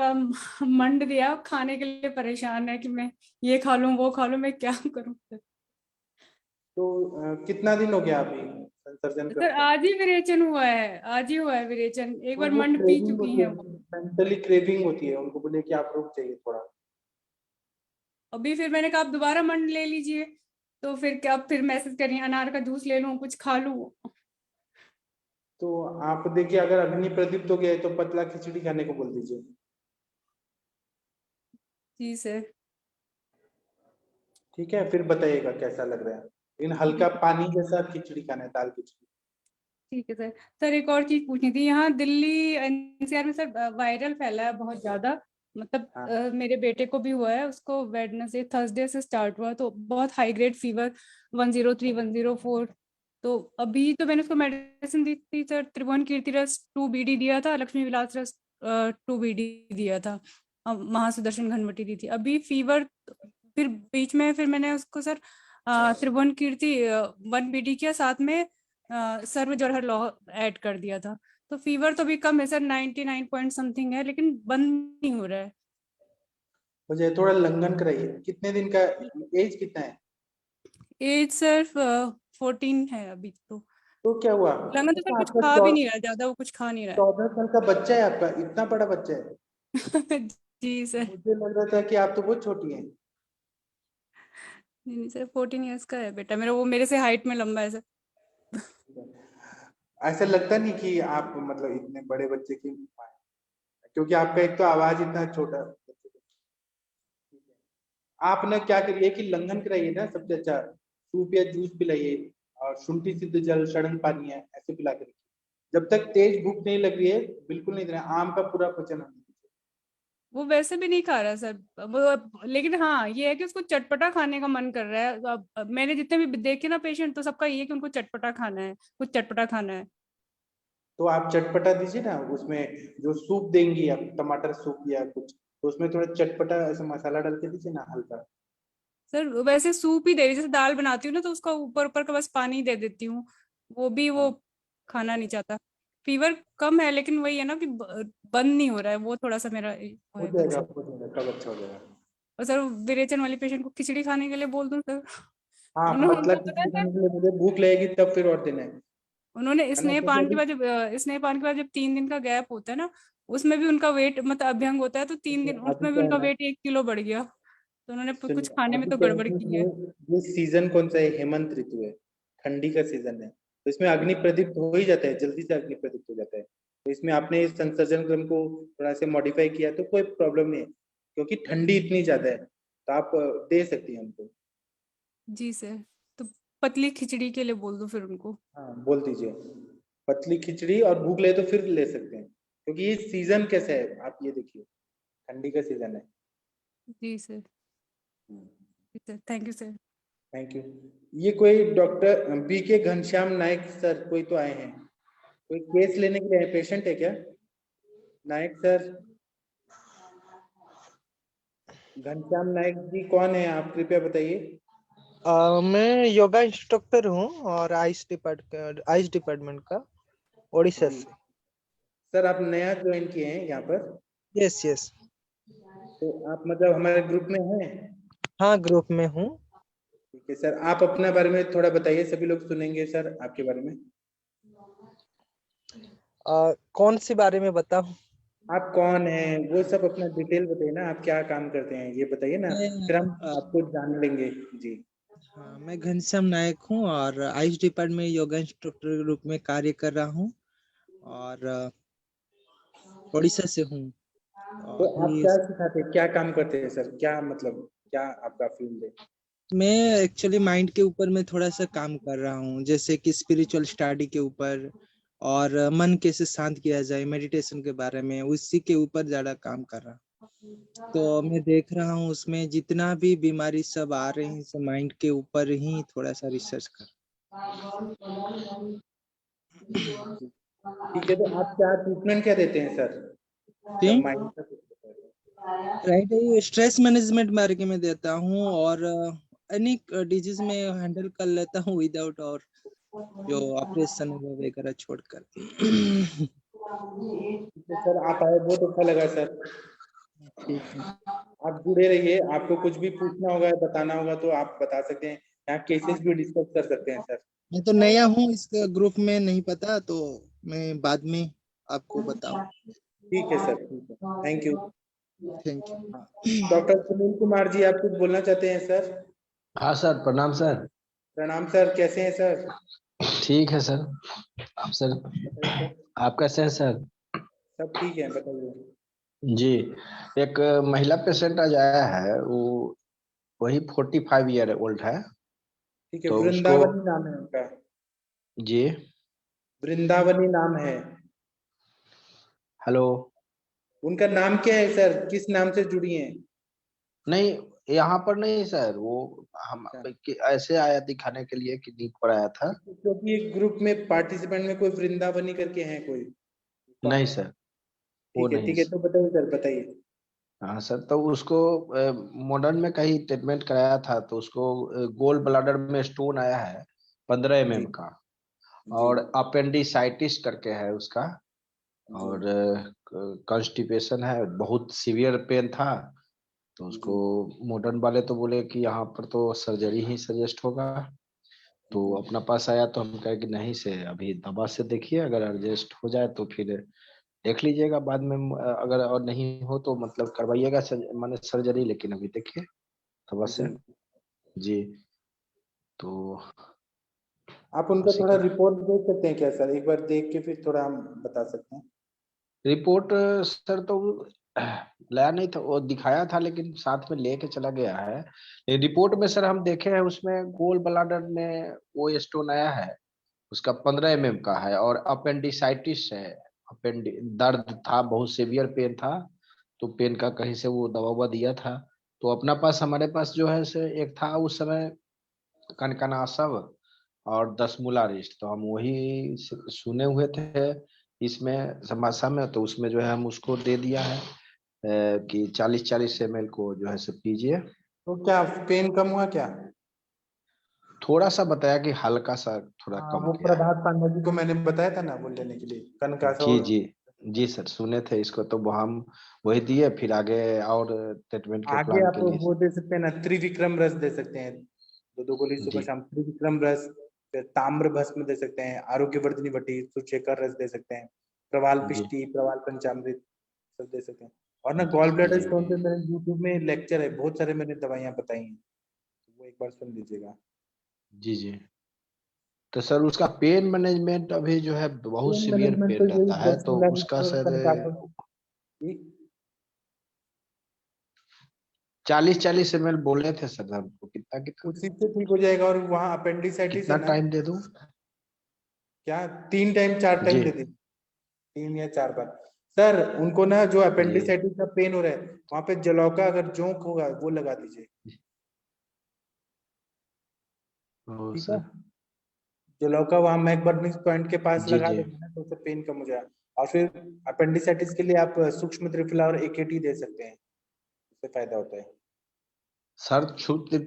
मंड दिया, खाने के लिए परेशान है कि मैं ये खा लूं वो खा लूं, मैं क्या करूं सर? तो कितना दिन हो गया अभी संसर्जन सर करते? आज ही विरेचन हुआ है, आज ही हुआ है विरेचन, एक बार मंड पी चुकी हैं वो। मेंटली क्रेविंग होती है, उनको बोले कि आप रुक जाइए थोड़ा। अभी फिर मैंने कहा आप दोबारा मंड ले लीजिए, तो फिर क्या, फिर मैसेज करिए अनार का जूस ले लूं, कुछ खा लूं। तो आप देखिए, अगर अग्नि प्रदीप्त हो गया है तो पतला खिचड़ी खाने को बोल दीजिए। जी सर। ठीक है, फिर बताइएगा कैसा लग रहा है। लेकिन हल्का पानी जैसा खिचड़ी खाना है, दाल खिचड़ी। ठीक है सर। सर एक और चीज पूछनी थी, यहाँ दिल्ली एनसीआर में सर वायरल फैला है बहुत ज्यादा, मतलब हाँ। मेरे बेटे को भी हुआ है, उसको वेडनेसडे थर्सडे से स्टार्ट हुआ, तो बहुत हाई ग्रेड फीवर 103 104। तो अभी तो मैंने उसको मेडिसिन दी थी सर, त्रिभुवन कीर्ति रस 2 BD दिया था, लक्ष्मी विलास रस 2 BD दिया था, महासुदर्शन घनवटी दी थी। अभी फीवर फिर बीच में फिर मैंने उसको सर त्रिभुवन कीर्ति 1 BD किया, साथ में सर्व जवाहर लॉ ऐड कर दिया था। तो फीवर तो भी कम है सर, 99 पॉइंट समथिंग है, लेकिन बंद नहीं हो रहा है। मुझे थोड़ा लंघन कराइए। कितने दिन का एज कितना है? एज सर 14 है अभी तो क्या हुआ? लंगन तो सर कुछ आपका खा भी नहीं रहा, ज्यादा वो कुछ खा नहीं रहा 14 साल का बच्चा है आपका, इतना बड़ा बच्चा है? है। जी सर। मुझे लग रहा था कि आप तो बहुत छोटी हैं। नहीं सर 14 इयर्स का है बेटा मेरा, वो मेरे से हाइट में लंबा है सर। ऐसा लगता नहीं कि आप मतलब इतने बड़े बच्चे की माँ हैं, क्योंकि आपका एक तो आवाज इतना छोटा। आप ना क्या करिए कि लंघन कराइए ना, सबसे अच्छा सूप या जूस पिलाइए, और शुंठी सिद्ध जल सड़न पानी है ऐसे पिला कर। जब तक तेज भूख नहीं लग रही है बिल्कुल नहीं देना। आम का पूरा पचन होना। वो वैसे भी नहीं खा रहा सर वो, लेकिन हाँ ये है कि उसको चटपटा खाने का मन कर रहा है। अब मैंने जितने भी देखे ना पेशेंट, तो सबका ये है कि उनको चटपटा खाना है, कुछ चटपटा खाना है। तो आप चटपटा दीजिए ना, उसमें जो सूप देंगी आप, टमाटर सूप या कुछ, तो उसमें थोड़ा चटपटा ऐसा मसाला डाल के दीजिए ना हल्का। सर वैसे सूप ही दे रही, जैसे दाल बनाती हूँ ना, तो उसका ऊपर ऊपर का बस पानी दे देती हूँ, वो भी वो खाना नहीं चाहता। फीवर कम है, लेकिन वही है ना कि बंद नहीं हो रहा है, वो थोड़ा सा मेरा वो हो है जाएगा, कंसर्न। हो जाएगा, कब अच्छा हो जाएगा। और सर विरेचन वाली पेशेंट को खिचड़ी खाने के लिए बोल दूं सर? हाँ, उन्होंने पतला उनको पता है खिचड़ी सर, खाने के लिए मुझे भूख लगेगी तब फिर और देना है उन्होंने ना? तो स्नेहपान के बाद जब स्नेहपान के बाद जब 3 दिन का गैप होता है ना, उसमें भी उनका वेट मतलब अभ्यंग होता है, तो 3 दिन अभी उसमें भी क्या है उनका ना, वेट 1 किलो बढ़ गया, तो उन्होंने कुछ सुनिए, खाने में अभी तो क्या है गड़बड़ कि की है। ये सीजन कौन सा है? हेमंत ऋतु है, ठंडी का सीजन है, तो इसमें अग्नि प्रदीप्त हो ही जाता है, जल्दी से अग्नि प्रदीप्त हो जाता है। तो इसमें आपने इस संसर्जन क्रम को थोड़ा से मॉडिफाई किया तो कोई प्रॉब्लम नहीं है, क्योंकि ठंडी इतनी ज्यादा है, तो आप दे सकती हैं हमको। जी सर, तो पतली खिचड़ी के लिए बोल दो फिर उनको। हाँ, बोल दीजिए पतली खिचड़ी, और भूख ले तो फिर ले सकते हैं, क्योंकि ये सीजन कैसा है आप ये देखिए, ठंडी का सीजन है। जी sir. Thank you sir. Thank you. ये कोई doctor BK Ghanshyam Nayak sir कोई तो आए हैं, कोई केस लेने के लिए आए, पेशेंट है क्या? नायक सर, घनश्याम नायक जी कौन है आप कृपया बताइए। मैं योगा इंस्ट्रक्टर हूँ और आइस डिपार्टमेंट का, ओडिशा से। सर आप नया ज्वाइन किए हैं यहाँ पर? Yes yes. तो आप मतलब हमारे ग्रुप में हैं? हाँ, ग्रुप में हूँ। ठीक है सर, आप अपने बारे में थोड़ा बताइए, सभी लोग सुनेंगे सर आपके बारे में। कौन सी बारे में बताऊँ? आप कौन हैं वो सब अपना डिटेल बताइए ना, आप क्या काम करते हैं ये बताइए ना, फिर हम आपको जान लेंगे। जी हाँ, मैं घनश्याम नायक हूँ और आइस डिपार्टमेंट में योगा इंस्ट्रक्टर के रूप में कार्य कर रहा हूँ, और ओडिशा से हूँ। तो आप क्या सिखाते हैं, क्या काम करते हैं सर, क्या मतलब क्या आपका फील्ड है? मैं एक्चुअली माइंड के ऊपर में थोड़ा सा काम कर रहा हूँ, जैसे कि स्पिरिचुअल स्टडी के ऊपर, और मन कैसे शांत किया जाए, मेडिटेशन के बारे में, उसी के ऊपर ज्यादा काम कर रहा हूँ। तो मैं देख रहा हूँ उसमें जितना भी बीमारी सब आ रही है, सब माइंड के ऊपर ही थोड़ा सा रिसर्च कर। ठीक है, तो आप क्या ट्रीटमेंट क्या देते हैं सर? माइंड का राइट, स्ट्रेस मैनेजमेंट बारे में देता हूँ, और अनेक डिजीज में हैंडल कर लेता हूँ विदाउट, और जो ऑपरेशन वगैरह छोड़कर। सर आप आए, बहुत अच्छा लगा सर। ठीक है, आप जुड़े रहिए, आपको कुछ भी पूछना होगा बताना होगा तो आप बता सकते हैं, यहाँ केसेस भी डिस्कस कर सकते हैं सर। मैं तो नया हूँ इस ग्रुप में, नहीं पता, तो मैं बाद में आपको बताऊँ। ठीक है सर, ठीक है, thank you. Thank you. Doctor Sunil Kumar ji आप कुछ बोलना चाहते हैं सर? हाँ सर, प्रणाम सर। प्रणाम सर, कैसे हैं सर? ठीक है सर। आप सर, आप कैसे हैं सर? सब ठीक है, बताइए। जी, एक महिला पेशेंट आज आया है, वो वही 45 ईयर ओल्ड है। ठीक है, तो उसको वृंदावनी नाम है उनका। जी वृंदावनी नाम है। हेलो। उनका नाम क्या है सर, किस नाम से जुड़ी हैं? नहीं, यहाँ पर नहीं सर, वो हम ऐसे आया दिखाने के लिए क्लिनिक पर आया था। क्योंकि एक ग्रुप में पार्टिसिपेंट में कोई वृंदावनी करके हैं कोई? कौन नहीं है? सर, वो नहीं ठीक है, तो बताइए सर, बताइए। हाँ सर, तो उसको मॉडर्न में कहीं ट्रीटमेंट कराया था, तो उसको गोल ब्लाडर में स्टोन आया है 15 जी mm का, जी और अपेंडिसाइटिस करके है उसका, और कॉन्स्टिपेशन है, बहुत सीवियर पेन था। तो उसको मॉडर्न वाले तो बोले कि यहाँ पर तो सर्जरी ही सजेस्ट होगा। तो अपना पास आया, तो हम कहे कि नहीं से अभी दवा से देखिए, अगर एडजस्ट हो जाए तो फिर देख लीजिएगा बाद में, अगर और नहीं हो तो मतलब करवाइएगा माने सर्जरी, लेकिन अभी देखिए दवा से। जी, तो आप उनका उसी थोड़ा का रिपोर्ट दे सकते हैं क्या सर? एक बार देख के फिर थोड़ा हम बता सकते हैं। रिपोर्ट सर तो लाया नहीं था, वो दिखाया था लेकिन साथ में लेके चला गया है। रिपोर्ट में सर हम देखे हैं, उसमें गोल ब्लाडर में वो स्टोन आया है, उसका 15 mm का है, और अपेंडिसाइटिस है। दर्द था, बहुत सीवियर पेन था, तो पेन का कहीं से वो दवा ववा दिया था। तो अपना पास, हमारे पास जो है से एक था उस समय कनकनाशव और 10 मूला रिस्ट, तो हम वही सुने हुए थे इसमें समासा में, तो उसमें जो है हम उसको दे दिया है कि 40-40 ml को जो है से पीजिए। तो क्या पेन कम हुआ क्या? थोड़ा सा बताया कि हल्का सा थोड़ा हाँ, कम वो किया है। प्रभात पांडे जी को मैंने बताया था ना, वो लेने के लिए कनकासा। जी जी जी सर, सुने थे इसको, तो वो हम वही दिए, फिर आगे और ट्रीटमेंट के आगे प्लान आप के लिए। वो दे सकते हैं ना, त्रिविक्रम रस दे सकते हैं, 2-2 गोली सुबह जी शाम त्रिविक्रम रस। फिर ताम्र भस्म दे सकते हैं, आरोग्यवर्धिनी वटी, सुचेकर रस दे सकते हैं, प्रवाल जी पिष्टी, प्रवाल पंचामृत सब दे सकते हैं। और ना गॉल ब्लैडर जी स्टोन पे मेरे यूट्यूब में लेक्चर है, बहुत सारे मैंने दवाइयाँ बताई हैं, तो वो एक बार सुन लीजिएगा। जी जी। तो सर उसका पेन मैनेजमेंट अभी जो है बहुत पेन सीवियर मैनेजमेंट तो पेन यही रहता है, 10 तो मूला उसका और सर कनकासा जी। 40-40 ml बोले थे सर हमको, कितना कितना उसी से ठीक हो जाएगा। और वहाँ अपेंडिसाइटिस कितना है ना, टाइम दे दूं? क्या 3 टाइम 4 जी टाइम दे दीजिए, 3 या 4 बार। सर उनको ना जो जी। अपेंडिसाइटिस का पेन हो रहा है, वहां पे जलौका अगर जोंक होगा वो लगा दीजिए, ओ ठीक है? सर। जलौका वहां मैकबर्निस पॉइंट के पास जी लगा जी। देंगे ना, तो उससे पेन कम हो जाएगा। और फिर अपेंडिसाइटिस के लिए आप सूक्ष्म त्रिफला और एकेटी दे सकते हैं, उससे फायदा होता है। सर शुक्र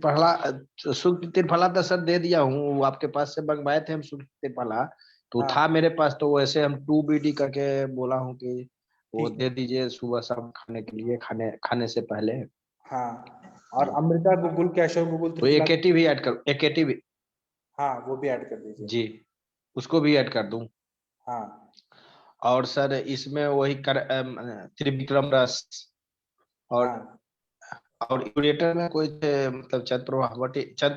त्रिफला तो सर दे दिया हूँ, वो आपके पास से मंगवाए थे हम शुक्र त्रिफला, तो था हाँ मेरे पास, तो वैसे हम 2BD करके बोला हूँ कि वो ठीक है। दे दीजिए सुबह शाम खाने के लिए, खाने खाने से पहले। हाँ, और अमृता गुगुल कैशव गुगुल तो त्रिफला, AKT भी ऐड कर, AKT भी। हाँ वो भी ऐड कर दीजिए। जी, उसको भी ऐड कर दूं। हाँ और सर इसमें वही त्रिविक्रम रस, और हाँ यूरेटर में कोई मतलब चंद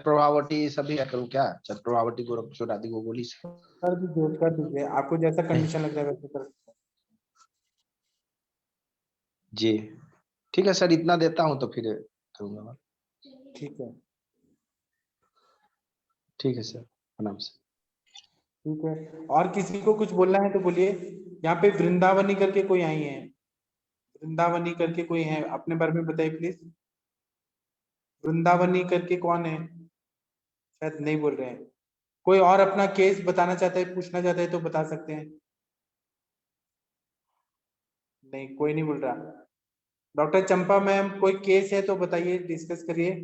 प्रभावटी सभी ऐड करूँ क्या? चंद प्रभावटी गोरखपुर आदि को गोली से। कर दीजिए, आपको जैसा कंडीशन लग रहा है वैसे कर सकते जी ठीक है सर, इतना देता हूँ तो फिर करूँगा। हैं। ठीक है, ठीक है सर, प्रणाम सर। ठीक है। और किसी को कुछ बोलना है तो बोलिए। यहाँ पे वृंदावनी करके कोई आई है, वृंदावनी करके कोई है, अपने बारे में बताइए प्लीज। वृंदावनी करके कौन है? शायद नहीं बोल रहे हैं। कोई और अपना केस बताना चाहता है, पूछना चाहता है तो बता सकते हैं। नहीं, कोई नहीं बोल रहा। डॉक्टर चंपा मैम, कोई केस है तो बताइए, डिस्कस करिए।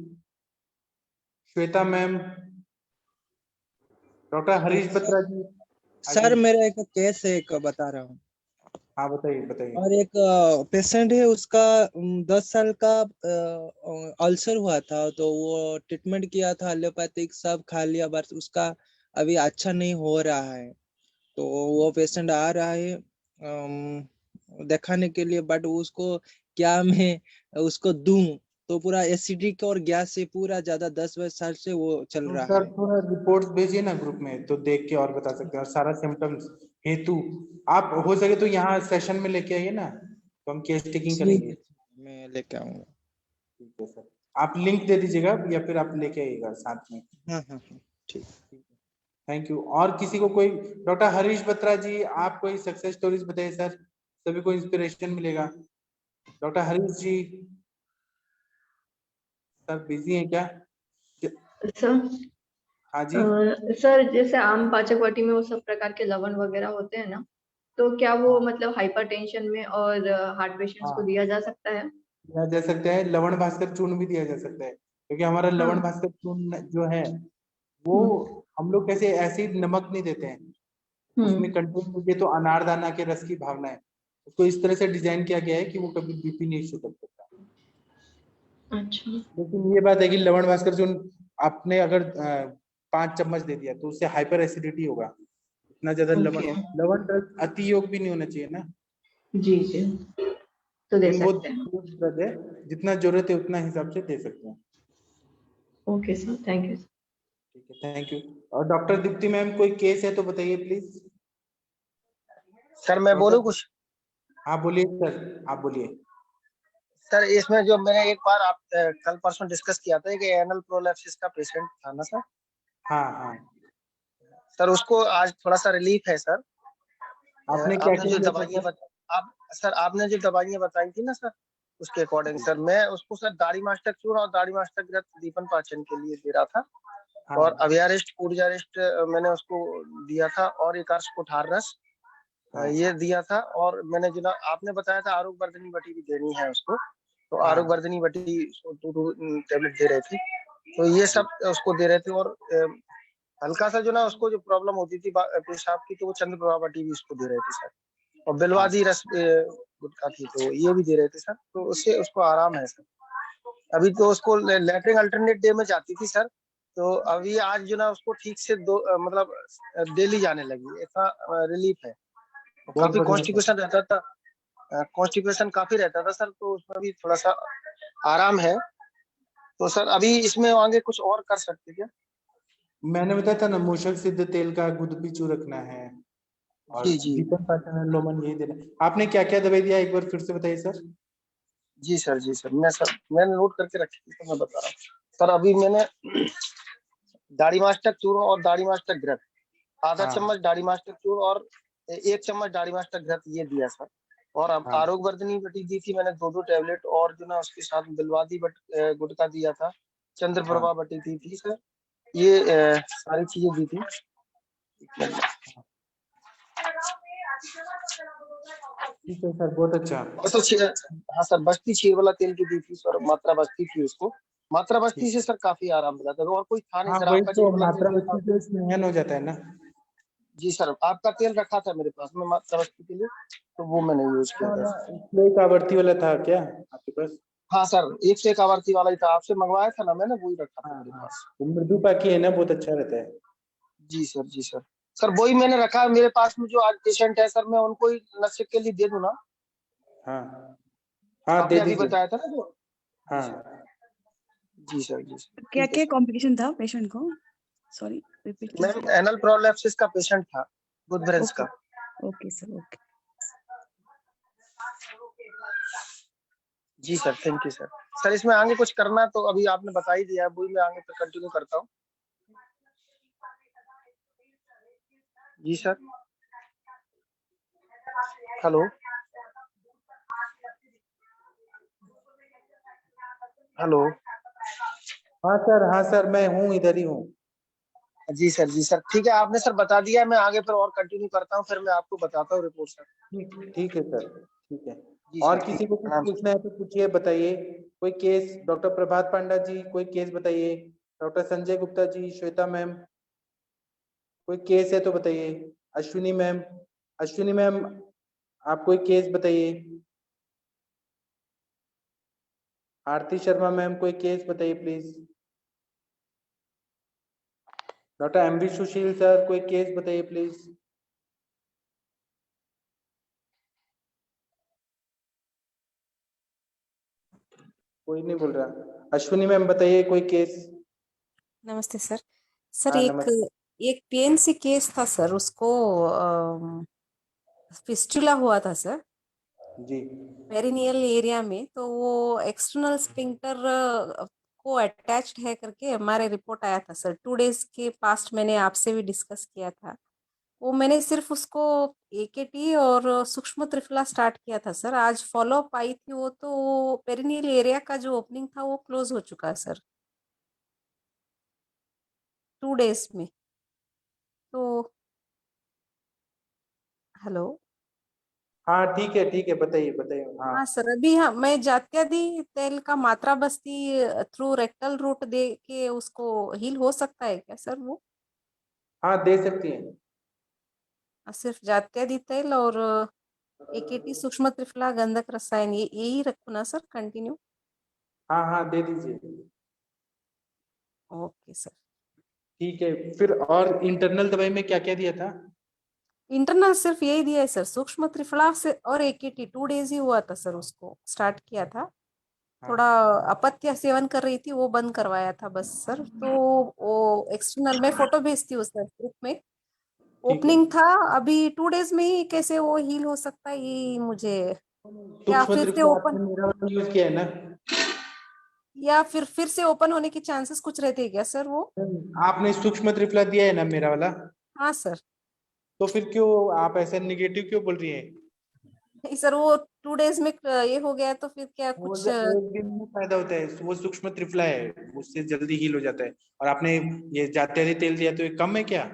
श्वेता मैम, डॉक्टर हरीश बत्रा जी। सर मेरा एक केस है, एक बता रहा हूँ। हाँ बताइए बताइए। और एक पेशेंट है, उसका 10 साल का अल्सर हुआ था, तो वो ट्रीटमेंट किया था, एलोपैथिक सब खा लिया, बट उसका अभी अच्छा नहीं हो रहा है। तो वो पेशेंट आ रहा है दिखाने के लिए, बट उसको क्या मैं उसको दूं, तो पूरा एसिडिक और गैस से पूरा ज्यादा 10-12 साल से वो चल तो रहा सर है। थोड़ा रिपोर्ट्स भेजिए ना ग्रुप में, तो देख के और बता सकते हैं। और सारा सिम्टम्स हेतु आप हो सके तो यहाँ सेशन में लेके आइए ना, तो हम केस टेकिंग जी करेंगे। मैं लेके आऊंगा। ठीक है सर, आप लिंक दे दीजिएगा या फिर आप लेके आइएगा साथ में। हाँ हाँ हाँ ठीक। Thank you. और किसी को कोई, डॉक्टर हरीश बत्रा जी, आप कोई सक्सेस स्टोरीज बताइए सर, सभी को इंस्पिरेशन मिलेगा। डॉक्टर हरीश जी, सर बिजी हैं क्या? सर हाँ जी। सर जैसे आम पाचक वाटी में वो सब प्रकार के लवण वगैरह होते हैं ना, तो क्या वो मतलब हाइपरटेंशन में और हार्ट पेशेंट्स को हाँ। दिया जा सकता है? दिया जा सकता है, लवण भास्कर चूर्ण भी दिया जा सकता है, क्योंकि हमारा लवण हाँ। भास्कर चूर्ण जो है वो हम लोग कैसे एसिड नमक नहीं देते हैं, उसमें कंटेंट होती है तो अनारदाना के रस की भावना है, उसको इस तरह से डिजाइन किया गया है कि वो कभी बीपी नहीं इश्यू कर सकता। अच्छा। लेकिन ये बात है कि लवण भास्कर चूर्ण आपने अगर 5 चम्मच दे दिया तो उससे हाइपर एसिडिटी होगा। इतना ज्यादा लवण अति योग भी नहीं होना चाहिए ना। जी जी, तो दे लेकिन वो सकते हैं। जरूरत है, जितना जरूरत है उतना हिसाब से दे सकते हैं। Okay sir, thank you. ठीक है, थैंक यू। और डॉक्टर दीप्ति मैम, कोई केस है तो बताइए प्लीज। सर मैं बोलूं कुछ? हाँ बोलिए सर, आप बोलिए। सर इसमें जो मैंने एक बार आप कल परसों डिस्कस किया था कि एनल प्रोलैप्सिस का पेशेंट था ना सर? हाँ हाँ सर उसको आज थोड़ा सा रिलीफ है सर। आपने क्या आपने जो किया दवाइयाँ आपने जो दवाइयाँ बताई थी ना सर, उसके अकॉर्डिंग सर मैं उसको सर दाढ़ी मास्टर चूर्ण और दाढ़ी मास्टर ग्रत दीपन पाचन के लिए दे रहा था। हाँ। और अभियारिष्ट ऊर्जारिष्ट मैंने उसको दिया था, और एक कुठार रस ये दिया था। और मैंने जो आपने बताया था आरोग्य वर्धनी बटी भी देनी है उसको, तो आरोग्य वर्धनी बटी 2 टैबलेट दे रहे थे, तो ये सब उसको दे रहे थे। और हल्का सा जो ना उसको जो प्रॉब्लम होती थी पेशाब की, तो वो चंद्र प्रभा बटी भी उसको दे रहे थे सर। और बिलवादी रस गुटखा थी तो ये भी दे रहे थे सर, तो उससे उसको आराम है सर। अभी तो उसको लेटरिन अल्टरनेट डे में जाती थी सर, तो अभी आज जो ना उसको ठीक से मतलब डेली जाने लगी, इतना रिलीफ है। काफी कॉन्स्टिपेशन रहता था, कॉन्स्टिपेशन काफी रहता था सर, तो उसमें भी थोड़ा सा आराम है। तो सर अभी इसमें आगे कुछ और कर सकते क्या? मैंने बताया था ना, मूषक सिद्ध तेल का गुद पिचू रखना है और दीपन पाचन लोमन यही देना। आपने क्या क्या दवाई दिया, एक बार फिर से बताइए सर। जी सर, जी सर, मैंने नोट करके रखी थी तो मैं बता रहा हूँ सर। अभी मैंने दाढ़ी मास्टर चूर्ण और दाढ़ी मास्टर घृत, आधा चम्मच दाढ़ी मास्टर चूर्ण और 1 चम्मच दाढ़ी मास्टर घृत ये दिया सर। और अब आरोग्य वर्धनी बटी दी थी मैंने 2 टैबलेट, और जो ना उसके साथ बिलवादी गुटखा दिया था, चंद्र प्रभा बटी दी थी सर। ये सारी चीजें दी थी। ठीक है सर, बहुत अच्छा। हाँ सर, बस्ती क्षीर वाला तेल की दी थी सर, मात्रा बस्ती थी उसको। मात्रा बस्ती से सर काफी आराम मिला था, और कोई था नहीं हाँ, सर। वही आपका तो जो मात्रा बस्ती से स्नेहन हो जाता है ना। जी सर, आपका तेल रखा था मेरे पास में मात्रा बस्ती के लिए, तो वो मैंने यूज किया था। एक आवर्ती वाला था क्या आपके पास? हाँ सर, 1 आवर्ती वाला ही था, आपसे मंगवाया था ना मैंने, वही रखा था मेरे पास। मृदु पाकी है ना, बहुत अच्छा रहता है। जी सर, जी सर। सर वही मैंने रखा है मेरे पास में, जो आज पेशेंट है सर, मैं उनको ही नशे के लिए दे दूं ना? हाँ हाँ, आपने अभी बताया था ना जो। हाँ जी सर, जी सर। क्या क्या कॉम्प्लिकेशन था पेशेंट को? सॉरी, रिपीट कीजिए। मैम एनल प्रोलैप्सिस का पेशेंट था, गुडब्रेंस का। Okay sir, okay. जी sir, thank you sir. Sir इसमें आगे कुछ करना तो अभी आपने बता ही दिया है, वही मैं आगे फिर कंटिन्यू करता हूँ। जी सर, हेलो हेलो। हाँ सर, मैं हूँ, इधर ही हूँ। जी सर, जी सर, ठीक है, आपने सर बता दिया, मैं आगे फिर और कंटिन्यू करता हूँ, फिर मैं आपको बताता हूँ रिपोर्ट सर। ठीक है सर, ठीक है। जी और सर, किसी ठीक को है, कुछ प्रणाम सर। पूछना है तो पूछिए, बताइए। कोई केस, डॉक्टर प्रभात पांडा जी कोई केस बताइए। डॉक्टर संजय गुप्ता जी, श्वेता मैम, कोई केस है तो बताइए। अश्विनी मैम, अश्विनी मैम आप कोई केस बताइए। आरती शर्मा मैम कोई केस बताइए please. Doctor MB Sushil sir कोई केस बताइए प्लीज। कोई नहीं बोल रहा। अश्विनी मैम बताइए कोई केस। नमस्ते सर। सर हाँ एक नमस्ते। एक पीएनसी केस था सर, उसको फिस्टुला हुआ था सर। जी पेरिनियल एरिया में, तो वो एक्सटर्नल स्फिंक्टर को अटैच्ड है करके हमारे रिपोर्ट आया था सर। 2 डेज के पास्ट मैंने आपसे भी डिस्कस किया था। वो मैंने सिर्फ उसको AKT और सूक्ष्म त्रिफला स्टार्ट किया था सर। आज फॉलोअप आई थी वो, तो पेरिनियल एरिया का जो ओपनिंग था वो क्लोज हो चुका है सर 2 डेज में। तो हेलो। हाँ ठीक है बताइए बताइए हाँ। हाँ सर, अभी मैं जात्यादि तेल का मात्रा बस्ती थ्रू रेक्टल रूट दे के उसको हील हो सकता है क्या सर वो? हाँ दे सकती हैं। सिर्फ जात्यादि तेल और AKT सूक्ष्म त्रिफला गंधक रसायन, ये यही रखो ना सर कंटिन्यू? हाँ दे दीजिए। Okay sir. ठीक है फिर और इंटरनल दवाई में क्या क्या दिया था? इंटरनल सिर्फ यही दिया है सर, सूक्ष्म त्रिफला से और AKT 2 डेज ही हुआ था सर, उसको स्टार्ट किया था। थोड़ा अपत्य सेवन कर रही थी, वो बंद करवाया था बस सर। तो वो एक्सटर्नल में फोटो भेजती हूँ सर ग्रुप में। ओपनिंग था अभी 2 डेज में ही, कैसे वो हील हो सकता है ये मुझे, या सूक्ष्म फिर से त्रिफला ओपन, आपने मेरा वाला यूज किया है ना? या फिर से ओपन होने के चांसेस कुछ रहते हैं क्या सर वो? आपने सूक्ष्म त्रिफला दिया है ना मेरा वाला? हाँ सर। तो फिर क्यों आप ऐसा निगेटिव क्यों बोल रही हैं? नहीं सर, वो 2 डेज में ये हो गया तो फिर क्या वो कुछ एक दिन में फायदा होता है, वो सूक्ष्म त्रिफला है, उससे जल्दी हील हो जाता है। और आपने ये जात्यादि तेल दिया तो ये कम है क्या?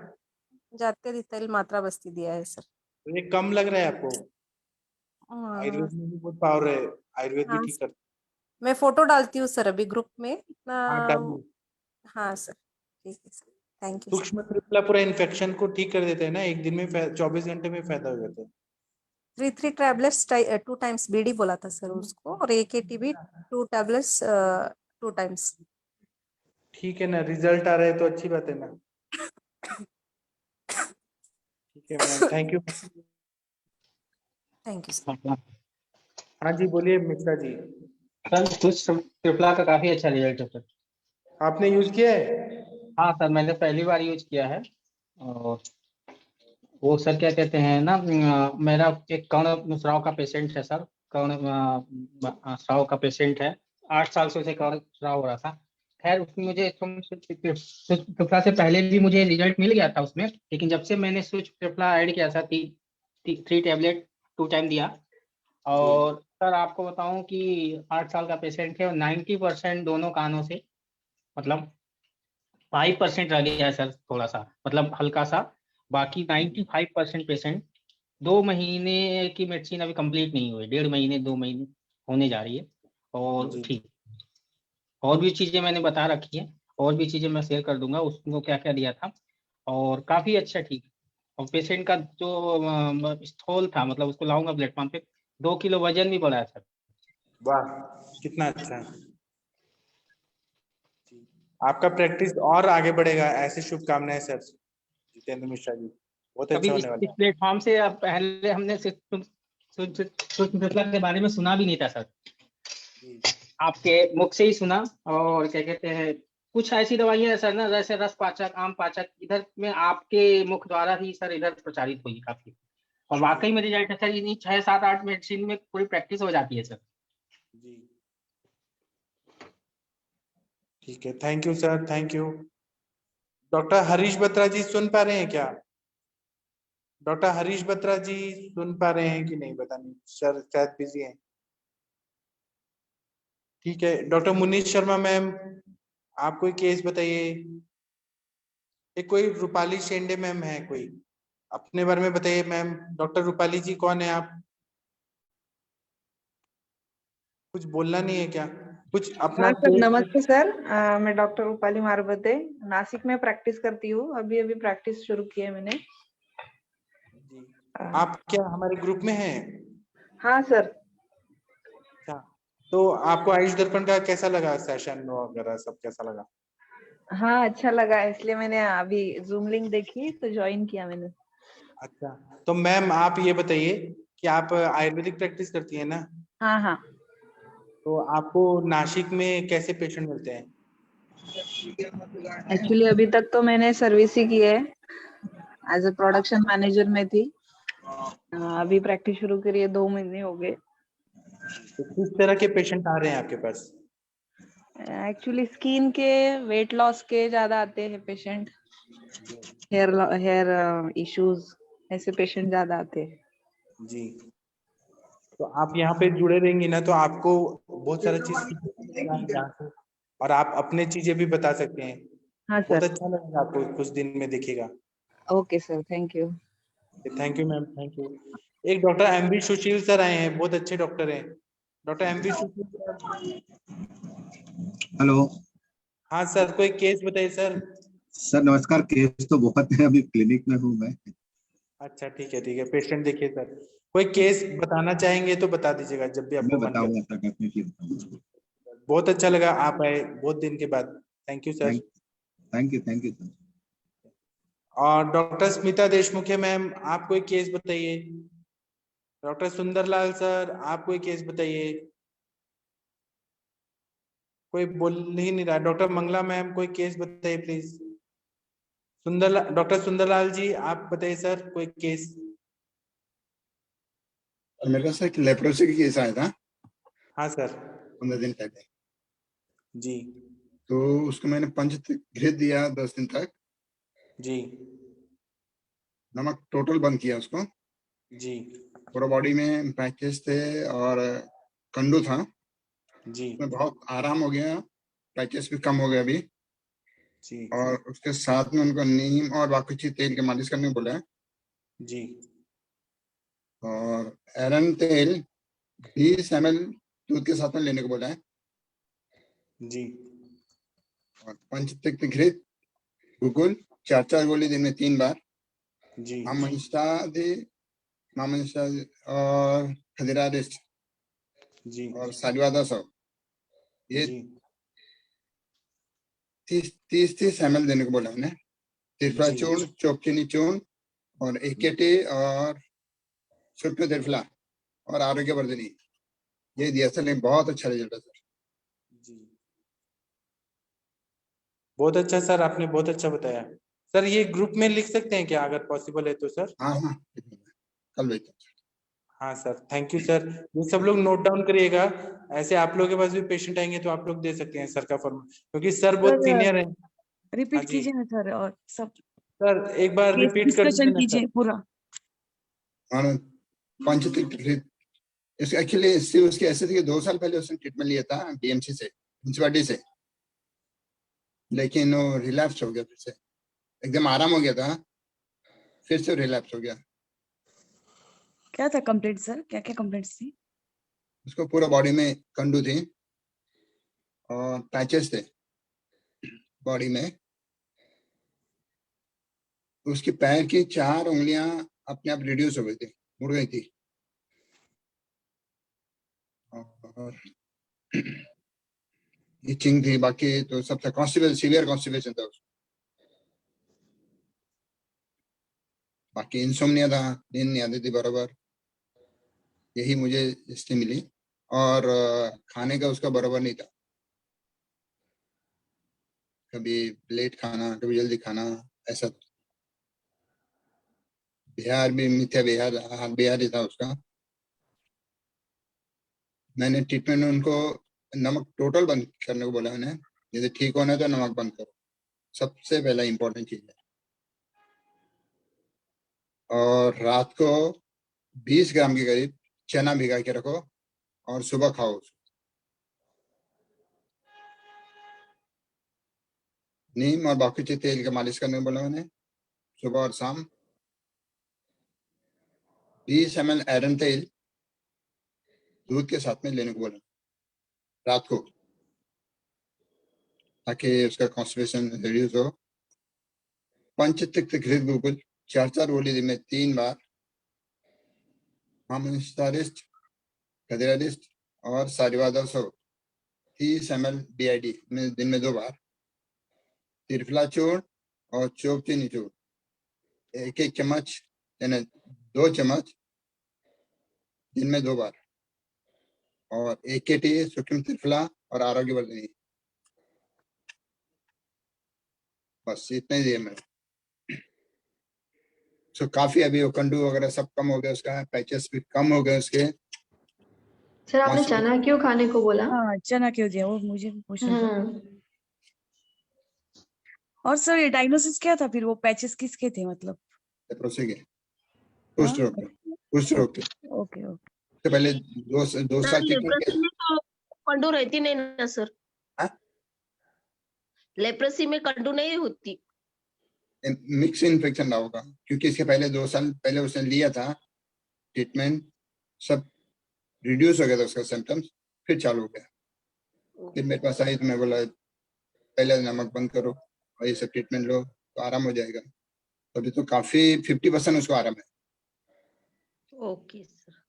जात्यादि तेल मात्रा बस्ती दिया है सर। तो ये कम लग रहा है आपको? हाँ आयुर्वेद में भी बहुत पावर है, आयुर्वेद भी हाँ, ठीक करता मैं फोटो डालती हूँ सर अभी ग्रुप में इतना। है। हाँ डालिए। हाँ सर, ठीक है सर, थैंक यू सर। सूक्ष्म त्रिफला पूरा इन्फेक्शन को ठीक कर देते हैं ना, एक दिन में 24 घंटे में फायदा हो जाता है। 3 टैबलेट्स 2 टाइम्स BD बोला था सर उसको, और AKT भी 2 टैबलेट्स 2 टाइम्स। ठीक है ना, रिजल्ट आ रहा है तो अच्छी बात है ना। ठीक है ma'am, thank you. Thank you sir. हाँ जी बोलिए मिश्रा जी। सर कुछ त्रिफला का काफी अच्छा रिजल्ट है सर। आपने यूज किया है? हाँ सर, मैंने पहली बार यूज किया है। और वो सर क्या कहते हैं ना, मेरा एक कर्ण स्राव का पेशेंट है सर। कर्ण स्राव का पेशेंट है, 8 साल से उसे कर्ण स्राव हो रहा था। खैर उसमें मुझे त्रिफला से पहले भी मुझे रिजल्ट मिल गया था उसमें, लेकिन जब से मैंने स्विच त्रिफला ऐड किया था 3 टैबलेट 2 टाइम दिया। और सर आपको बताऊं कि 8 साल का पेशेंट है और 90% दोनों कानों से, मतलब 5% रह गया है सर, थोड़ा सा मतलब हल्का सा। बाकी 95% पेशेंट 2 महीने की मेडिसिन अभी कंप्लीट नहीं हुई, 1.5 महीने 2 महीने होने जा रही है। और ठीक, और भी चीजें मैंने बता रखी है, और भी चीजें मैं शेयर कर दूंगा उसको क्या क्या दिया था। और काफी अच्छा ठीक। और पेशेंट का जो स्थूल था, मतलब उसको लाऊंगा प्लेटफॉर्म पे, 2 किलो वजन भी बढ़ा है सर। वाह कितना अच्छा है। आपका प्रैक्टिस और आगे बढ़ेगा, ऐसी शुभकामनाएं सर जितेंद्र मिश्रा जी, बहुत कभी अच्छा इस होने वाला है। प्लेटफॉर्म से अब पहले हमने सूक्ष्म के बारे में सुना भी नहीं था सर, आपके मुख से ही सुना। और क्या कहते हैं, कुछ ऐसी दवाइयां है सर ना, जैसे रस पाचक, आम पाचक, इधर में आपके मुख द्वारा ही सर इधर प्रचारित हुई काफी। और वाकई में रिजल्ट है सर, इन्हीं 6 7 8 मेडिसिन में पूरी प्रैक्टिस हो जाती है सर। जी ठीक है, thank you sir, thank you. Doctor Harish Batra ji सुन पा रहे हैं क्या? डॉक्टर हरीश बत्रा जी सुन पा रहे हैं कि नहीं पता नहीं, सर शायद बिजी हैं। ठीक है डॉक्टर मुनीष शर्मा मैम, आप कोई केस बताइए। एक कोई रूपाली शेंडे मैम है कोई, अपने बारे में बताइए मैम। डॉक्टर रूपाली जी कौन है आप? कुछ बोलना नहीं है क्या? कुछ अपना हाँ सर, नमस्ते सर। मैं डॉक्टर रूपाली मारबते नासिक में प्रैक्टिस करती हूँ। अभी अभी प्रैक्टिस शुरू की है मैंने। आप क्या हमारे ग्रुप में हैं? हाँ सर। अच्छा, तो आपको आयुष दर्पण का कैसा लगा सेशन वगैरह, सब कैसा लगा? हाँ अच्छा लगा, इसलिए मैंने अभी जूम लिंक देखी तो ज्वाइन किया मैंने। अच्छा, तो मैम आप ये बताइए कि आप आयुर्वेदिक प्रैक्टिस करती हैं ना? हाँ हाँ। तो आपको नासिक में कैसे पेशेंट मिलते हैं? एक्चुअली अभी तक तो मैंने सर्विस ही की है, एज ए प्रोडक्शन मैनेजर में थी। अभी प्रैक्टिस शुरू करी है, 2 महीने हो गए। तो किस तरह के पेशेंट आ रहे हैं आपके पास? एक्चुअली स्किन के, वेट लॉस के ज्यादा आते हैं पेशेंट, हेयर इश्यूज, ऐसे पेशेंट ज्यादा आते हैं। जी, तो आप यहाँ पे जुड़े रहेंगी ना, तो आपको बहुत सारा चीज सीखने को मिलेगा यहाँ से, और आप अपने चीजें भी बता सकते हैं। हाँ बहुत सर। अच्छा लगेगा आपको, कुछ दिन में देखिएगा। Okay sir, thank you. Thank you ma'am, thank you. एक डॉक्टर एमवी सुशील सर आए हैं, बहुत अच्छे डॉक्टर हैं। डॉक्टर एमवी सुशील सर। हेलो हाँ सर, कोई केस बताइए सर। सर, नमस्कार। केस तो बहुत है, अभी क्लिनिक में हूँ मैं। अच्छा ठीक है, ठीक है। पेशेंट देखिए सर, कोई केस बताना चाहेंगे तो बता दीजिएगा जब भी आपको मैं मन करे। बताऊंगा सर, डेफिनेटली बताऊंगा। बहुत अच्छा लगा आप आए बहुत दिन के बाद। Thank you sir. Thank you sir. और डॉक्टर स्मिता देशमुख है मैम, आप कोई केस बताइए। डॉक्टर सुंदरलाल सर, आप कोई केस बताइए। कोई बोल ही नहीं रहा। डॉक्टर मंगला मैम, कोई केस बताइए प्लीज। डॉक्टर सुंदरलाल जी, आप बताइए सर कोई केस। मेरे पास एक लेप्रोसी की केस आया था हाँ सर। 15 दिन पहले। जी। तो उसको मैंने पंचघृत दिया 10 दिन तक। जी। नमक टोटल बंद किया उसको। जी। पूरा बॉडी में पैचेस थे और कंडू था। जी। उसमें बहुत आराम हो गया, पैचेस भी कम हो गया अभी। जी। और उसके साथ में उनको नीम और बाकुची तेल के मालिश करने को बोला है। जी। और एरन तेल 20 ml दूध के साथ में लेने को बोला है। जी। और पंचतिक्त घृत गुगुल 4 गोली दिन में 3 बार। जी। मामनिष्ठा और खदिरा रेस्ट जी। और सालिवादा सब, ये 30 ml देने को बोला है। तिरफला जी। चूर्ण, चोपचीनी चूर्ण और एकेटी और सूक्ष्म तिरफला और आरोग्यवर्धिनी, ये दिया सर। लेकिन बहुत अच्छा रिजल्ट है सर। जी, बहुत अच्छा सर, आपने बहुत अच्छा बताया सर। ये ग्रुप में लिख सकते हैं क्या, अगर पॉसिबल है तो सर? हाँ हाँ, कल भेजता हूँ। हाँ सर, थैंक यू सर। ये सब लोग नोट डाउन करिएगा। ऐसे आप लोगों के पास भी पेशेंट आएंगे तो आप लोग दे सकते हैं सर का फॉर्म, क्योंकि सर बहुत सीनियर है। हाँ रिपीट जी कीजिए ना सर, और सब सर, एक बार केस रिपीट कर दीजिए डिस्कशन ना कीजिए सर। पूरा। हाँ, पंचतिक्त घृत इसके एक्चुअली इससे उसकी ऐसे थी कि 2 साल पहले उसने ट्रीटमेंट लिया था डीएमसी से, म्युनिसिपैलिटी से, लेकिन वो रिलैप्स हो गया। फिर से एकदम आराम हो गया था, फिर से रिलैप्स हो गया। क्या था कंप्लेंट सर, क्या क्या कंप्लेंट्स थी? उसको पूरा बॉडी में कंडू थी और पैचेस थे बॉडी में। उसके पैर की 4 उंगलियां अपने आप रिड्यूस हो गई थी, मुड़ गई थी। और इचिंग थी, बाकी तो सब था। कॉन्स्टिपेशन, सीवियर कॉन्स्टिपेशन था उसको। बाकी इंसोम्निया था, नींद नहीं आती थी बराबर, यही मुझे इससे मिली। और खाने का उसका बराबर नहीं था, कभी लेट खाना, कभी जल्दी खाना, ऐसा। बिहार भी मिथ्या बिहार, बिहार ही था उसका। मैंने ट्रीटमेंट में उनको नमक टोटल बंद करने को बोला मैंने। यदि ठीक होना है तो नमक बंद करो, सबसे पहला इंपॉर्टेंट चीज है। और रात को 20 ग्राम के करीब चना भिगा के रखो और सुबह खाओ उसको। नीम और बाकुची तेल का मालिश करने को बोला मैंने सुबह और शाम। 20 ml आयरन तेल दूध के साथ में लेने को बोला रात को, ताकि उसका कॉन्स्टिपेशन रिड्यूस हो। पंचतिक्त घृत गुगुल 4 गोली दिन में 3 बार। मामनिष्ठारिष्ट, खदिरारिष्ट और सारिवादा सो 30 ml BID में दिन में 2 बार। तिरफला चूर्ण और चोपचीनी चूर्ण 1-1 चम्मच, यानी 2 चम्मच दिन में 2 बार। और एकेटी, सूक्ष्म त्रिफला और आरोग्यवर्धिनी, बस इतने ही दिए मैंने। तो काफी अभी वो कंडू वगैरह सब कम हो गया उसका, पैचेस भी कम हो गए उसके। सर आपने चना क्यों खाने को बोला? हाँ चना क्यों दिया वो मुझे भी पूछना था। और सर ये डायग्नोसिस क्या था फिर, वो पैचेस किसके थे मतलब? लेप्रोसी के, कुष्ठ रोग के, कुष्ठ रोग के। Okay okay. तो पहले 2 साल ट्रीटमेंट लेप्रोसी में तो कंडू रहती नहीं ना सर? लेप्रोसी में कंडू नहीं होती। मिक्स इन्फेक्शन रहा होगा, क्योंकि इसके पहले 2 साल पहले उसने लिया था ट्रीटमेंट, सब रिड्यूस हो गया था उसका सिम्टम्स, फिर चालू हो गया। फिर मेरे पास आई तो मैं बोला पहले नमक बंद करो और ये सब ट्रीटमेंट लो तो आराम हो जाएगा। तो अभी तो काफी 50% उसको आराम है। Okay sir.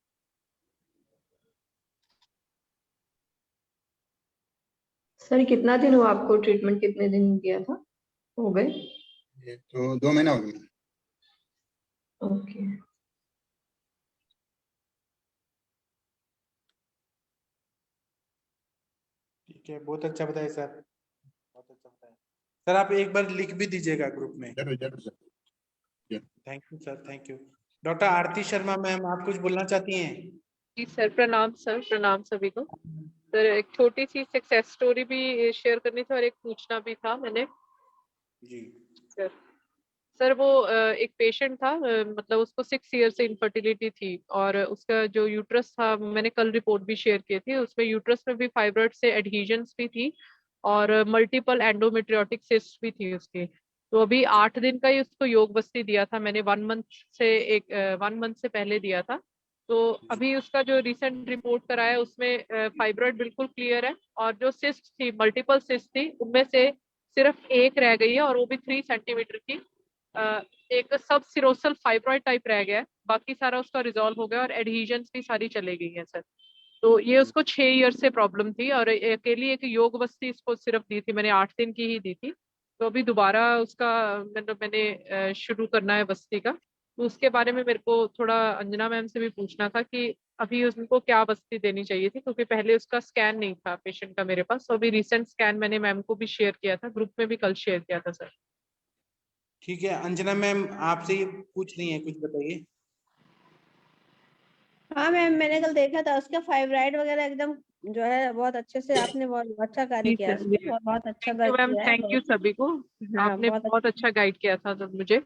सर कितना दिन हुआ आपको ट्रीटमेंट, कितने दिन किया था, हो गए? ये तो 2 महीना हो गया। ओके। ठीक है, बहुत अच्छा बताया सर, बहुत अच्छा बताया सर। आप एक बार लिख भी दीजिएगा ग्रुप में। जरूर जरूर sir. Thank you sir, thank you. Doctor Aarti Sharma ma'am, आप कुछ बोलना चाहती हैं? जी सर, प्रणाम सर, प्रणाम सभी को। सर एक छोटी सी सक्सेस स्टोरी भी शेयर करनी थी और एक पूछना भी था मैंने। जी सर वो एक पेशेंट था, मतलब उसको 6 ईयर से इनफर्टिलिटी थी और उसका जो यूट्रस था, मैंने कल रिपोर्ट भी शेयर की थी, उसमें यूट्रस में भी फाइब्रॉइड से एडहीजन्स भी थी और मल्टीपल एंडोमेट्रियोटिक सिस्ट भी थी उसकी। तो अभी 8 दिन का ही उसको योग बस्ती दिया था मैंने, 1 मंथ से पहले दिया था। तो अभी उसका जो रिसेंट रिपोर्ट कराया उसमें फाइब्रॉइड बिल्कुल क्लियर है और जो सिस्ट थी, मल्टीपल सिस्ट थी, उनमें से सिर्फ एक रह गई है और वो भी 3 सेंटीमीटर की। एक सब सिरोसल फाइब्रॉइड टाइप रह गया है, बाकी सारा उसका रिजॉल्व हो गया और एडहीजन्स भी सारी चले गई है सर। तो ये उसको 6 ईयर से प्रॉब्लम थी और अकेली एक योग बस्ती इसको सिर्फ दी थी मैंने, 8 दिन की ही दी थी। तो अभी दोबारा उसका मैंने शुरू करना है बस्ती का, तो उसके बारे में मेरे को थोड़ा अंजना मैम से भी पूछना था कि अभी उनको क्या बस्ती देनी चाहिए थी, क्योंकि पहले उसका स्कैन नहीं था पेशेंट का मेरे पास। तो अभी रिसेंट स्कैन मैंने मैम को भी शेयर किया था, ग्रुप में भी कल शेयर किया था सर। ठीक है, अंजना मैम आपसे ये पूछ रही हैं, कुछ बताइए। हाँ मैम, मैंने कल देखा था उसका फाइब्राइड वगैरह एकदम जो है बहुत अच्छे से, आपने बहुत अच्छा कार्य जी किया है सर, उसमें, और बहुत अच्छा थैंक यू मैम, किया है, थैंक यू सभी को। हाँ आपने बहुत अच्छा गाइड किया था सर मुझे।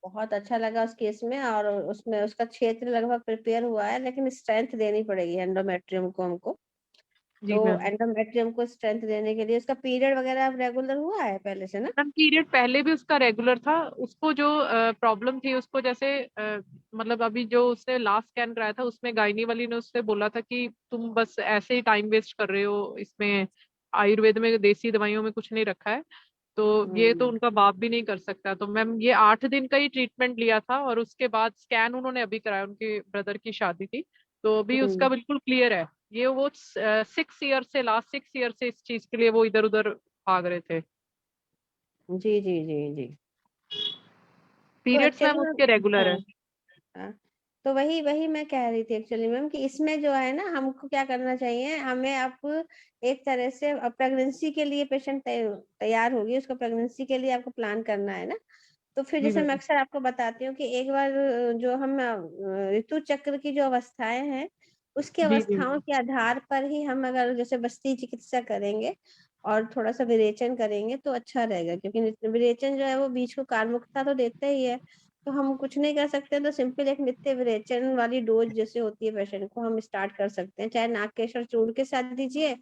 बहुत अच्छा लगा उस केस में। और उसमें उसका क्षेत्र लगभग प्रिपेयर हुआ है, लेकिन स्ट्रेंथ देनी पड़ेगी एंडोमेट्रियम को हमको। जी तो मैम। एंडोमेट्रियम को स्ट्रेंथ देने के लिए उसका पीरियड वगैरह अब रेगुलर हुआ है पहले से ना? मैम पीरियड पहले भी उसका रेगुलर था, उसको जो प्रॉब्लम थी उसको जैसे मतलब अभी जो उसने लास्ट स्कैन कराया था उसमें गायनी वाली ने उससे बोला था कि तुम बस ऐसे ही टाइम वेस्ट कर रहे हो, इसमें आयुर्वेद में देसी दवाइयों में कुछ नहीं रखा है। तो ये तो उनका बाप भी नहीं कर सकता। तो मैम ये 8 दिन का ही ट्रीटमेंट लिया था और उसके बाद स्कैन उन्होंने अभी कराया, उनके ब्रदर की शादी थी, तो अभी उसका बिल्कुल क्लियर है। ये वो 6 ईयर से, लास्ट 6 ईयर से इस चीज के लिए वो इधर उधर भाग रहे थे। जी जी जी जी। पीरियड्स मैम उसके रेगुलर है। हाँ, तो वही वही मैं कह रही थी एक्चुअली मैम कि इसमें जो है ना, हमको क्या करना चाहिए, हमें आप एक तरह से प्रेगनेंसी के लिए पेशेंट तैयार होगी, उसको प्रेगनेंसी के लिए आपको प्लान करना है ना। तो फिर जी जैसे मैं मैम। अक्सर आपको बताती हूँ कि एक बार जो हम ऋतु चक्र की जो अवस्थाएं हैं, उसकी जी जी अवस्थाओं के आधार पर ही हम अगर जैसे बस्ती चिकित्सा करेंगे और थोड़ा सा विरेचन करेंगे तो अच्छा रहेगा, क्योंकि विरेचन जो है वो बीज को कार्मुकता तो देता ही है। तो हम कुछ नहीं कर सकते, तो सिंपल एक नित्य विरेचन वाली डोज जैसे होती है पेशेंट को हम स्टार्ट कर सकते हैं, चाहे नागकेशर चूर्ण के साथ दीजिए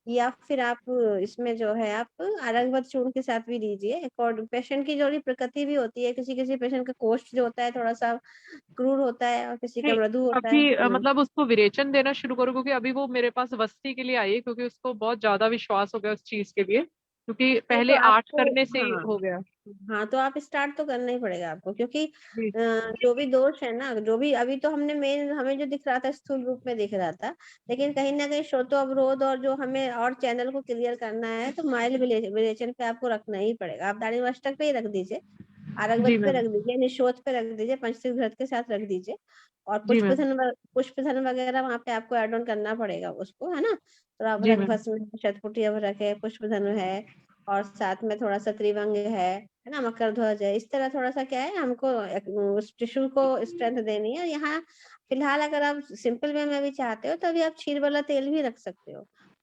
या फिर आप इसमें जो है आप अरंगवत चूर्ण के साथ भी दीजिए। अकॉर्डिंग पेशेंट की जो प्रकृति भी होती है, किसी किसी पेशेंट का कोष्ठ जो होता है थोड़ा सा क्रूर होता है और किसी का नहीं, मृदु होता है। अभी मतलब उसको विरेचन देना शुरू करो, क्योंकि अभी वो मेरे पास वस्ती के लिए आई है, क्योंकि उसको बहुत ज्यादा विश्वास हो गया उस चीज के लिए, क्योंकि नहीं तो पहले 8 आपको, करने से ही हाँ हो गया। हाँ, तो आप स्टार्ट तो करना ही पड़ेगा आपको, क्योंकि जी जो भी दोष है ना, जो भी अभी तो हमने मेन हमें जो दिख रहा था स्थूल रूप में दिख रहा था, लेकिन कहीं ना कहीं श्रोतो अवरोध और जो हमें और चैनल को क्लियर करना है, तो माइल विरेचन पे आपको रखना ही पड़ेगा। आप दाढ़ी मस्तक पे ही रख दीजिए, जी आरगवत पे मैम। रख दीजिए, निशोथ पे रख दीजिए, पंचतीर्थ घृत के साथ रख दीजिए। और जी मैम। पुष्पधन वगैरह वहां पे आपको एड ऑन करना पड़ेगा उसको, है ना। तो आप जी रख मैम। भस्म, शतपुटी अभ्रक है, पुष्पधन है, और साथ में थोड़ा सा त्रिभंग है ना, मकर ध्वज है, इस तरह थोड़ा सा क्या है हमको उस टिश्यू को स्ट्रेंथ देनी है। और यहाँ फिलहाल अगर आप सिंपल वे में भी चाहते हो तो अभी आप क्षीर वाला तेल भी रख सकते हो,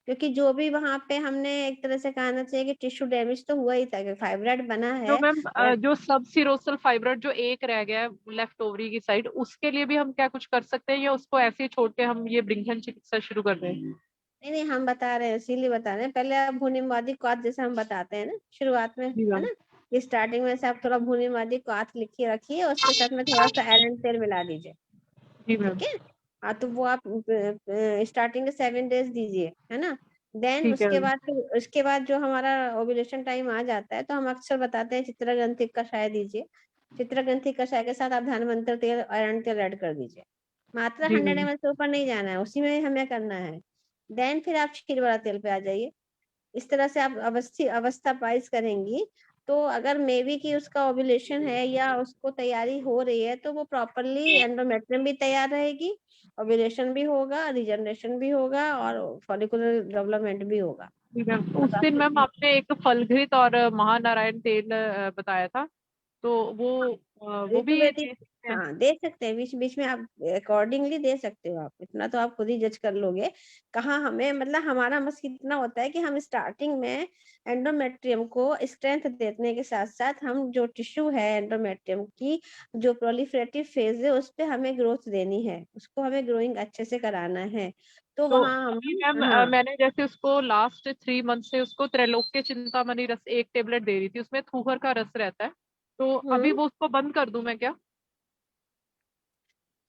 क्योंकि जो भी वहां पे हमने एक तरह से कहना चाहिए कि टिश्यू डैमेज तो हुआ ही था, क्योंकि फाइब्राइड बना जो है। मैम जो सब सिरोसल फाइब्रोइड जो एक रह गया है लेफ्ट ओवरी की साइड, उसके लिए भी हम क्या कुछ कर सकते हैं, या उसको ऐसे ही छोड़ के हम ये ब्रिंघन चिकित्सा शुरू कर दें? नहीं नहीं, हम बता रहे हैं, इसीलिए बता रहे हैं। पहले आप भूनिवादी क्वाथ जैसे हम बताते हैं ना शुरुआत में, जी है मैम। ना, कि स्टार्टिंग में से आप थोड़ा भूनिवादी क्वाथ लिखिए रखिए, उसके साथ में थोड़ा सा एरंड तेल मिला दीजिए, जी मैम। ठीक है। हाँ, तो वो आप स्टार्टिंग के 7 डेज दीजिए, है ना। देन ठीक है उसके मैम। बाद उसके बाद जो हमारा ओव्यूलेशन टाइम आ जाता है तो हम अक्सर बताते हैं चित्रग्रंथि कषाय दीजिए। चित्रग्रंथि कषाय के साथ आप धनवंतर तेल, एरंड तेल ऐड कर दीजिए। मात्रा जी 100 मैम। ml से ऊपर नहीं जाना है, उसी में हमें करना है। देन फिर आप क्षीर वाला तेल पे आ जाइए। इस तरह से आप अवस्था पाइस करेंगी, तो अगर मे बी की उसका ओव्यूलेशन है या उसको तैयारी हो रही है तो वो प्रॉपरली एंडोमेट्रियम भी तैयार रहेगी, ओव्यूलेशन भी होगा, रिजनरेशन भी होगा और फॉलिकुलर डेवलपमेंट भी होगा। जी मैम, उस दिन मैम आपने एक फलघृत और महानारायण तेल बताया था, तो वो भी ऋतुवैदिक, दे सकते हैं? हाँ दे सकते हैं, बीच बीच में आप अकॉर्डिंगली दे सकते हो। आप इतना तो आप खुद ही जज कर लोगे कहाँ हमें, मतलब हमारा मस इतना होता है कि हम स्टार्टिंग में एंडोमेट्रियम को स्ट्रेंथ देने के साथ साथ हम जो टिश्यू है एंडोमेट्रियम की जो प्रोलिफरेटिव फेज है उस पे हमें ग्रोथ देनी है, उसको हमें ग्रोइंग अच्छे से कराना है। तो तो वहाँ हम, अभी मैम हाँ मैंने जैसे उसको लास्ट 3 मंथ से उसको त्रैलोक्य चिंतामणि रस 1 टेबलेट दे रही थी, उसमें थूहर का रस रहता है, तो अभी वो उसको बंद कर दूं मैं क्या?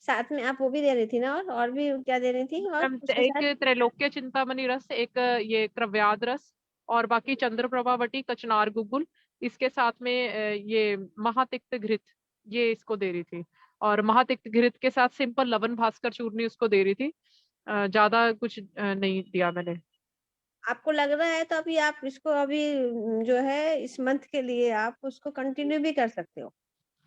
साथ में आप वो भी दे रही थी ना, और भी क्या दे रही थी और मैम उसके एक साथ? त्रैलोक्य चिंतामणि रस, एक ये क्रव्याद रस, और बाकी चंद्रप्रभावटी, कचनार गुगुल, इसके साथ में ये महातिक्त घृत, ये इसको दे रही थी। और महातिक्त घृत के साथ सिंपल लवन भास्कर चूर्णी उसको दे रही थी, ज्यादा कुछ नहीं दिया मैंने। आपको लग रहा है तो अभी आप इसको अभी जो है इस मंथ के लिए आप उसको कंटिन्यू भी कर सकते हो।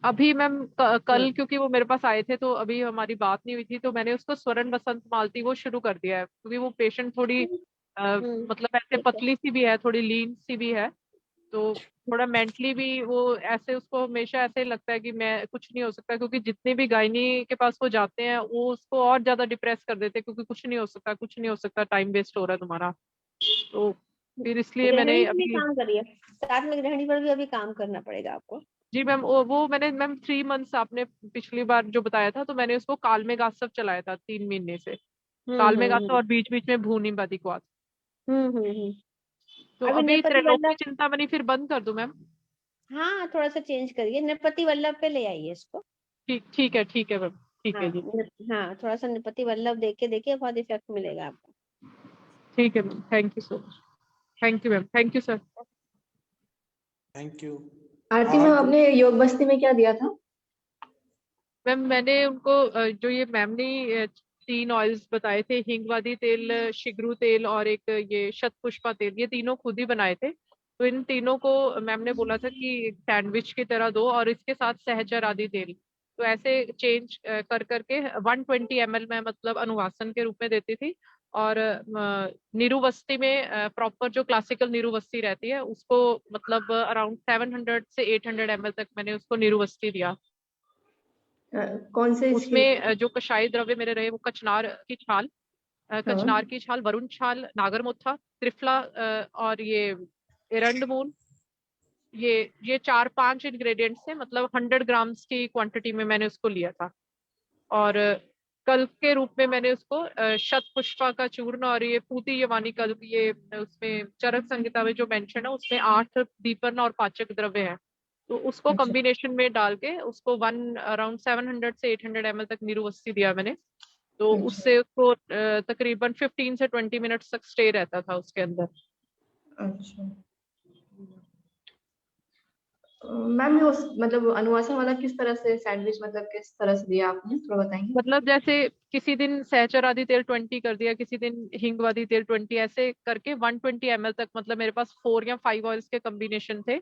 अभी मैम कल क्योंकि वो मेरे पास आए थे तो अभी हमारी बात नहीं हुई थी, तो मैंने उसको स्वर्ण बसंत मालती वो शुरू कर दिया है, क्योंकि वो पेशेंट थोड़ी मतलब ऐसे ठीक है। पतली सी भी है, थोड़ी लीन सी भी है, तो थोड़ा मेंटली भी वो ऐसे, उसको हमेशा ऐसे लगता है कि मैं कुछ नहीं हो सकता, क्योंकि जितने भी गायनी के पास वो जाते हैं वो उसको और ज्यादा डिप्रेस कर देते हैं, क्योंकि कुछ नहीं हो सकता, कुछ नहीं हो सकता, टाइम वेस्ट हो रहा है तुम्हारा। तो फिर इसलिए मैंने गृहिणी पे भी अभी, काम करिए, साथ में गृहिणी पर भी अभी काम करना पड़ेगा आपको। जी मैम वो मैंने मैम 3 मंथ्स आपने पिछली बार जो बताया था, तो मैंने उसको काल में गासव चलाया था 3 महीने से, काल में गासव, और बीच बीच में भूनी बादिक्वाथ। हम्म। तो अभी अभी नृपति त्रैलोक्य वल्लभ, चिंतामणि फिर बंद कर दूं मैम? हाँ थोड़ा सा चेंज करिए, नृपति वल्लभ पे ले आइए इसको। ठीक है मैम, ठीक हाँ है जी। हाँ, थोड़ा सा नृपति वल्लभ देख के देखिए, बहुत इफेक्ट मिलेगा आपको। ठीक है ma'am, thank you so much, thank you ma'am, thank you sir. Thank you. Aarti ma'am, आपने योग बस्ती में क्या दिया था? मैम मैंने उनको जो ये मैम ने 3 ऑयल्स बताए थे, हिंगवादी तेल, शिगरू तेल और एक ये शतपुष्पा तेल, ये तीनों खुद ही बनाए थे। तो इन तीनों को मैम ने बोला था कि सैंडविच की तरह दो, और इसके साथ सहचर आदि तेल, तो ऐसे चेंज कर करके 120 ml में मतलब अनुवासन के रूप में देती थी। और निरुवस्ती में प्रॉपर जो क्लासिकल निरुवस्ती रहती है उसको मतलब अराउंड 700 से 800 ml तक मैंने उसको निरुवस्ती दिया। कौन से इसकी? उसमें जो कषाय द्रव्य मेरे रहे वो कचनार की छाल, कचनार की छाल, वरुण छाल, नागरमोथा, त्रिफला, और ये एरंड मूल, ये 4-5 इंग्रेडिएंट्स थे, मतलब 100 ग्राम्स की क्वांटिटी में मैंने उसको लिया था। और कल्प के रूप में मैंने उसको शत पुष्पा का चूर्ण और ये पूती यवानी कल्प, ये उसमें चरक संहिता में जो मेंशन है उसमें 8 दीपन और पाचक द्रव्य है, तो उसको कॉम्बिनेशन में डाल के उसको अराउंड 700 से 800 ml तक निरुवस्ती दिया मैंने। तो उससे उसको तकरीबन 15 से 20 मिनट्स तक स्टे रहता था उसके अंदर। अच्छा मैम, वो मतलब अनुवासन वाला किस तरह से सैंडविच, मतलब किस तरह से दिया आपने, थोड़ा बताएंगे? मतलब जैसे किसी दिन सहचर आदि तेल 20 कर दिया, किसी दिन हिंगवादी तेल 20, ऐसे करके 120 ml तक, मतलब मेरे पास 4 या 5 ऑयल्स के कॉम्बिनेशन थे,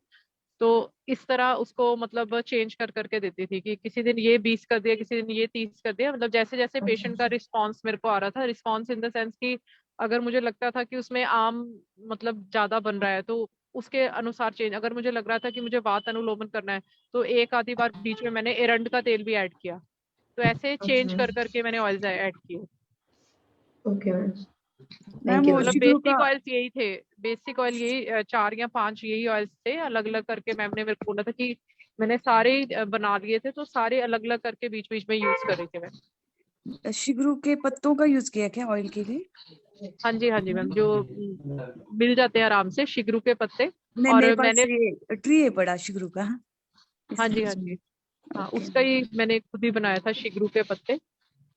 तो इस तरह उसको मतलब चेंज कर करके देती थी कि किसी दिन ये 20 कर दिया, किसी दिन ये 30 कर दिया, मतलब जैसे जैसे पेशेंट का रिस्पॉन्स मेरे को आ रहा था, रिस्पॉन्स इन द सेंस कि अगर मुझे लगता था कि उसमें आम मतलब ज्यादा बन रहा है तो उसके अनुसार चेंज, अगर मुझे लग रहा था कि मुझे वात अनुलोमन करना है तो एक आधी बार बीच में मैंने एरंड का तेल भी ऐड किया। तो ऐसे चेंज कर करके मैंने ऑयल्स ऐड किए। Okay ma'am, ma'am thank you वो मैम। मतलब शिगरू बेसिक का ऑयल्स यही थे, बेसिक ऑयल यही 4 या 5 यही ऑयल्स थे, अलग अलग करके मैम ने मेरे को बोला था कि मैंने सारे ही बना लिए थे, तो सारे अलग अलग करके बीच बीच में यूज कर रही थी मैं। शिगरू के पत्तों का यूज किया क्या ऑयल के लिए? हाँ जी मैम, जो मिल जाते हैं आराम से शिगरू के पत्ते। नहीं, और मेरे पास मैंने ये ट्री है बड़ा शिगरू का। हाँ इसलिए जी हाँ, ओके। उसका ही मैंने खुद ही बनाया था शिगरू के पत्ते,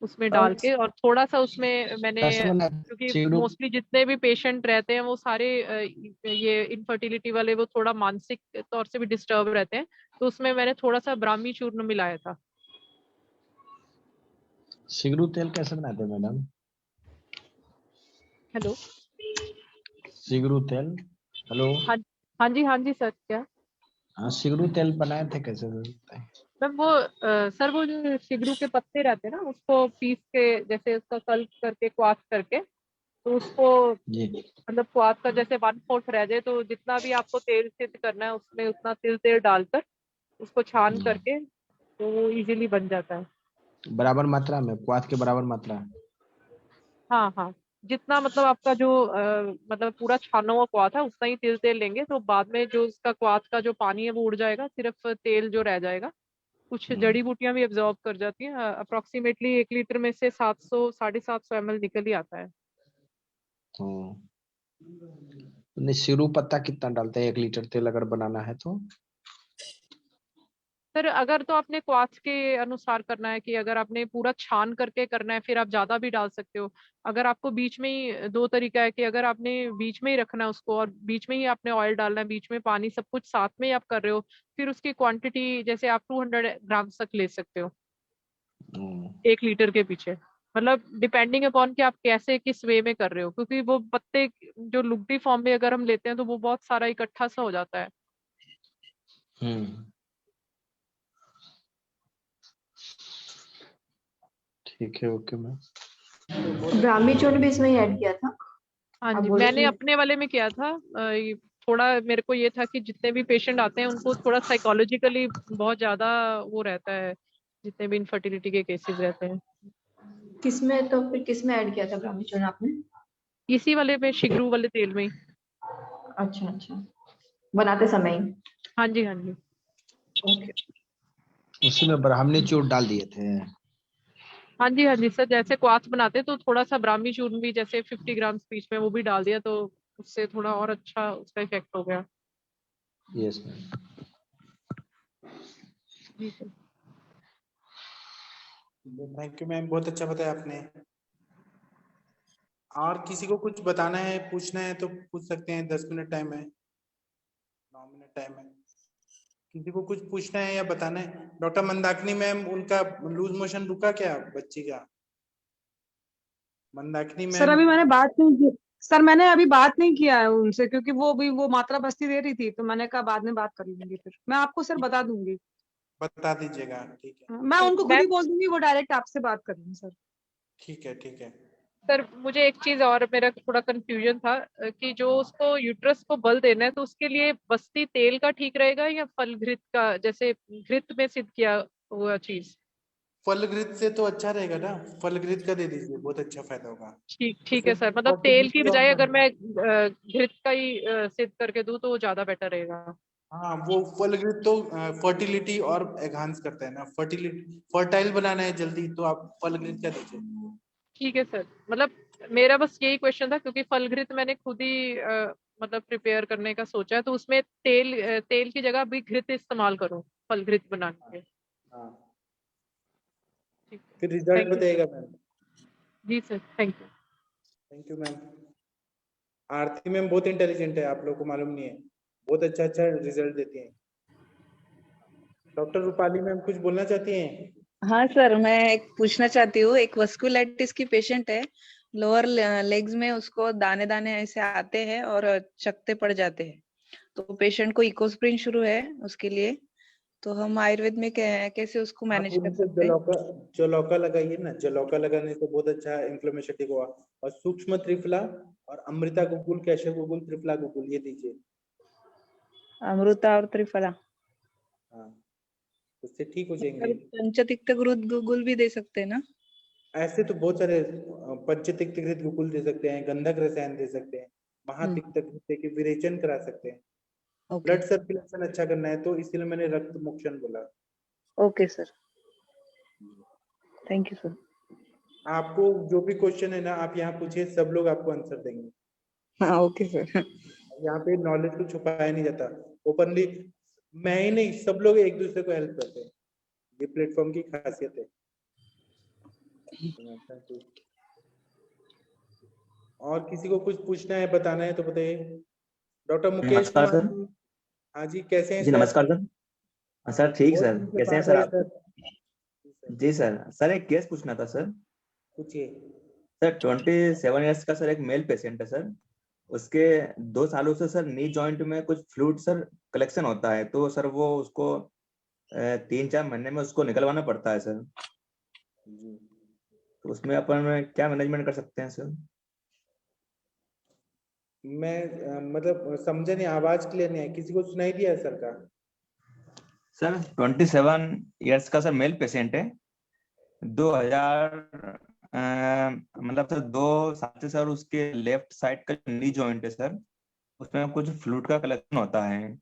उसमें डाल और के। और थोड़ा सा उसमें मैंने, कैसे बना क्योंकि चिड़ू? मोस्टली जितने भी पेशेंट रहते हैं वो सारे ये इनफर्टिलिटी वाले वो थोड़ा मानसिक तौर से भी डिस्टर्ब रहते हैं, तो उसमें मैंने थोड़ा सा ब्राह्मी चूर्ण मिलाया था। सिगरू तेल कैसे बनाते हैं मैडम? हेलो, सिगरू तेल, हेलो। हाँ जी सर, क्या हाँ, सिगरू तेल बनाए थे, कैसे बनता है? मैम वो सर वो जो शिगरू के पत्ते रहते हैं ना, उसको पीस के, जैसे उसका कल करके क्वाथ करके, तो उसको जी। मतलब क्वाथ का जैसे 1/4 रह जाए, तो जितना भी आपको तेल सिद्ध करना है उसमें उतना तेल डालकर उसको छान करके तो वो इजीली बन जाता है। बराबर मात्रा में, क्वाथ के बराबर मात्रा। हाँ, जितना मतलब आपका जो मतलब पूरा छाना हुआ क्वाथ है उतना ही तेल लेंगे, तो बाद में जो उसका क्वाथ का जो पानी है वो उड़ जाएगा, सिर्फ तेल जो रह जाएगा। कुछ जड़ी बूटियां भी एब्जॉर्ब कर जाती हैं। अप्रोक्सीमेटली 1 लीटर में से 700 750 ml निकल ही आता है। सिगरू पत्ता कितना डालते हैं 1 लीटर तेल अगर बनाना है तो? सर अगर तो आपने क्वाथ के अनुसार करना है, कि अगर आपने पूरा छान करके करना है फिर आप ज्यादा भी डाल सकते हो। अगर आपको बीच में ही, 2 तरीका है कि अगर आपने बीच में ही रखना है उसको और बीच में ही आपने ऑयल डालना है, बीच में पानी, सब कुछ साथ में ही आप कर रहे हो, फिर उसकी क्वांटिटी जैसे आप 200 ग्राम तक ले सकते हो 1 लीटर के पीछे। मतलब डिपेंडिंग अपॉन कि आप कैसे किस वे में कर रहे हो, क्योंकि वो पत्ते जो लुगदी फॉर्म में अगर हम लेते हैं तो वो बहुत सारा इकट्ठा सा हो जाता है। ठीक है, ओके मैम। ब्राह्मी चूर्ण भी इसमें ही ऐड किया था? हाँ आप जी, बोल रहे मैंने थे। अपने वाले में किया था। थोड़ा मेरे को ये था कि जितने भी पेशेंट आते हैं उनको थोड़ा साइकोलॉजिकली बहुत ज्यादा वो रहता है, जितने भी इनफर्टिलिटी के केसेस रहते हैं। किसमें, तो फिर किसमें ऐड किया था ब्राह्मी चूर्ण आपने? इसी वाले में, शिगरू वाले तेल में ही। अच्छा, बनाते समय ही? हाँ जी ओके। उसी में ब्राह्मणी चूर्ण डाल दिए थे। हाँ जी सर, जैसे क्वाथ बनाते तो थोड़ा सा ब्राह्मी चूर्ण भी जैसे 50 ग्राम बीच में वो भी डाल दिया, तो उससे थोड़ा और अच्छा उसका इफेक्ट हो गया। Yes ma'am. जी सर। थैंक यू मैम, बहुत अच्छा बताया आपने। और किसी को कुछ बताना है, पूछना है तो पूछ सकते हैं। 10 मिनट टाइम है, 9 मिनट टाइम है। किसी को कुछ पूछना है या बताना है? डॉक्टर मंदाकिनी मैम, उनका लूज मोशन रुका क्या बच्ची का? Mandakini sir ma'am. अभी मैंने बात नहीं की। सर मैंने अभी बात नहीं किया है उनसे, क्योंकि वो भी वो मात्रा बस्ती दे रही थी, तो मैंने कहा बाद में बात कर लूंगी, फिर मैं आपको सर बता दूंगी। बता दीजिएगा, ठीक है। मैं उनको खुद ही बोल दूंगी, वो डायरेक्ट आपसे बात करेंगे सर। ठीक है। सर मुझे एक चीज और, मेरा थोड़ा कंफ्यूजन था कि जो उसको यूट्रस को बल देना है तो उसके लिए बस्ती तेल का ठीक रहेगा या फल घृत का, जैसे घृत में सिद्ध किया हुआ चीज? फल घृत से तो अच्छा रहेगा ना, फल घृत का दे दीजिए, बहुत अच्छा फायदा होगा। ठीक है सर, मतलब तेल की बजाय अगर मैं घृत का ही सिद्ध करके दूं तो वो ज्यादा बेटर रहेगा। हाँ, वो फल घृत तो फर्टिलिटी और एनहांस करता है ना, फर्टाइल बनाना है जल्दी, तो आप फल घृत का दीजिए। ठीक है सर, मतलब मेरा बस यही क्वेश्चन था, क्योंकि फल घृत मैंने खुद ही मतलब प्रिपेयर करने का सोचा है, तो उसमें तेल की जगह भी घृत इस्तेमाल करूं फल घृत बनाने के। हाँ, ठीक है, फिर रिजल्ट थैंक यू। बताइएगा मैम। जी sir, thank you. Thank you ma'am. Aarti ma'am बहुत इंटेलिजेंट है, आप लोग को मालूम नहीं है, बहुत अच्छा रिजल्ट देती हैं। डॉक्टर रूपाली मैम कुछ बोलना चाहती हैं? हाँ सर, मैं एक पूछना चाहती हूँ। एक वस्कुलाइटिस की पेशेंट है, लोअर लेग्स में उसको दाने दाने ऐसे आते हैं और चकते पड़ जाते हैं, तो पेशेंट को इकोस्प्रिन शुरू है उसके लिए, तो हम आयुर्वेद में कैसे उसको आप मैनेज कर उनको सकते हैं? जलौका लगाइए ना, जलौका लगाने से बहुत अच्छा इन्फ्लेमेशन ठीक होगा। और सूक्ष्म त्रिफला और अमृता गुगुल, कैशर गुगुल, त्रिफला गुगुल ये दीजिए। अमृता और त्रिफला। हाँ, उससे ठीक हो और जाएंगे। पंचतिक्त गुल भी दे सकते हैं ना? ऐसे तो बहुत सारे पंचतिक्त गुकुल दे सकते हैं, गंधक रसायन दे सकते हैं, महातिक्त दे के विरेचन करा सकते हैं। ओके ब्लड सर्कुलेशन अच्छा करना है तो इसलिए मैंने रक्त मोक्षण बोला। Okay sir, thank you sir. आपको जो भी क्वेश्चन है ना आप यहाँ पूछिए, सब लोग आपको आंसर देंगे। हाँ ओके सर। यहाँ पे नॉलेज को छुपाया नहीं जाता, ओपनली मैं ही नहीं सब लोग एक दूसरे को हेल्प करते हैं, ये प्लेटफॉर्म की खासियत है। और किसी को कुछ पूछना है बताना है तो बताइए। डॉक्टर मुकेश नमस्कार कुमार सर। जी, हाँ जी कैसे हैं जी सर? नमस्कार सर। सर ठीक बहुत सर, दिन के कैसे हैं बाद सर आए आप? सर। जी सर एक केस पूछना था सर। पूछिए। सर 27 इयर्स का सर एक मेल पेशेंट है सर। उसके 2 सालों से सर नी जॉइंट में कुछ फ्लूइड सर कलेक्शन होता है, तो सर वो उसको 3-4 महीने में उसको निकलवाना पड़ता है सर। तो उसमें अपन क्या मैनेजमेंट कर सकते हैं सर? मैं मतलब समझे नहीं, आवाज क्लियर नहीं है, किसी को सुनाई दिया सर का? सर 27 इयर्स का सर मेल पेशेंट है, 2000 मतलब सर 2 साल से सर उसके लेफ्ट साइड का नी जॉइंट है सर, उसमें कुछ फ्लूइड का कलेक्शन होता है,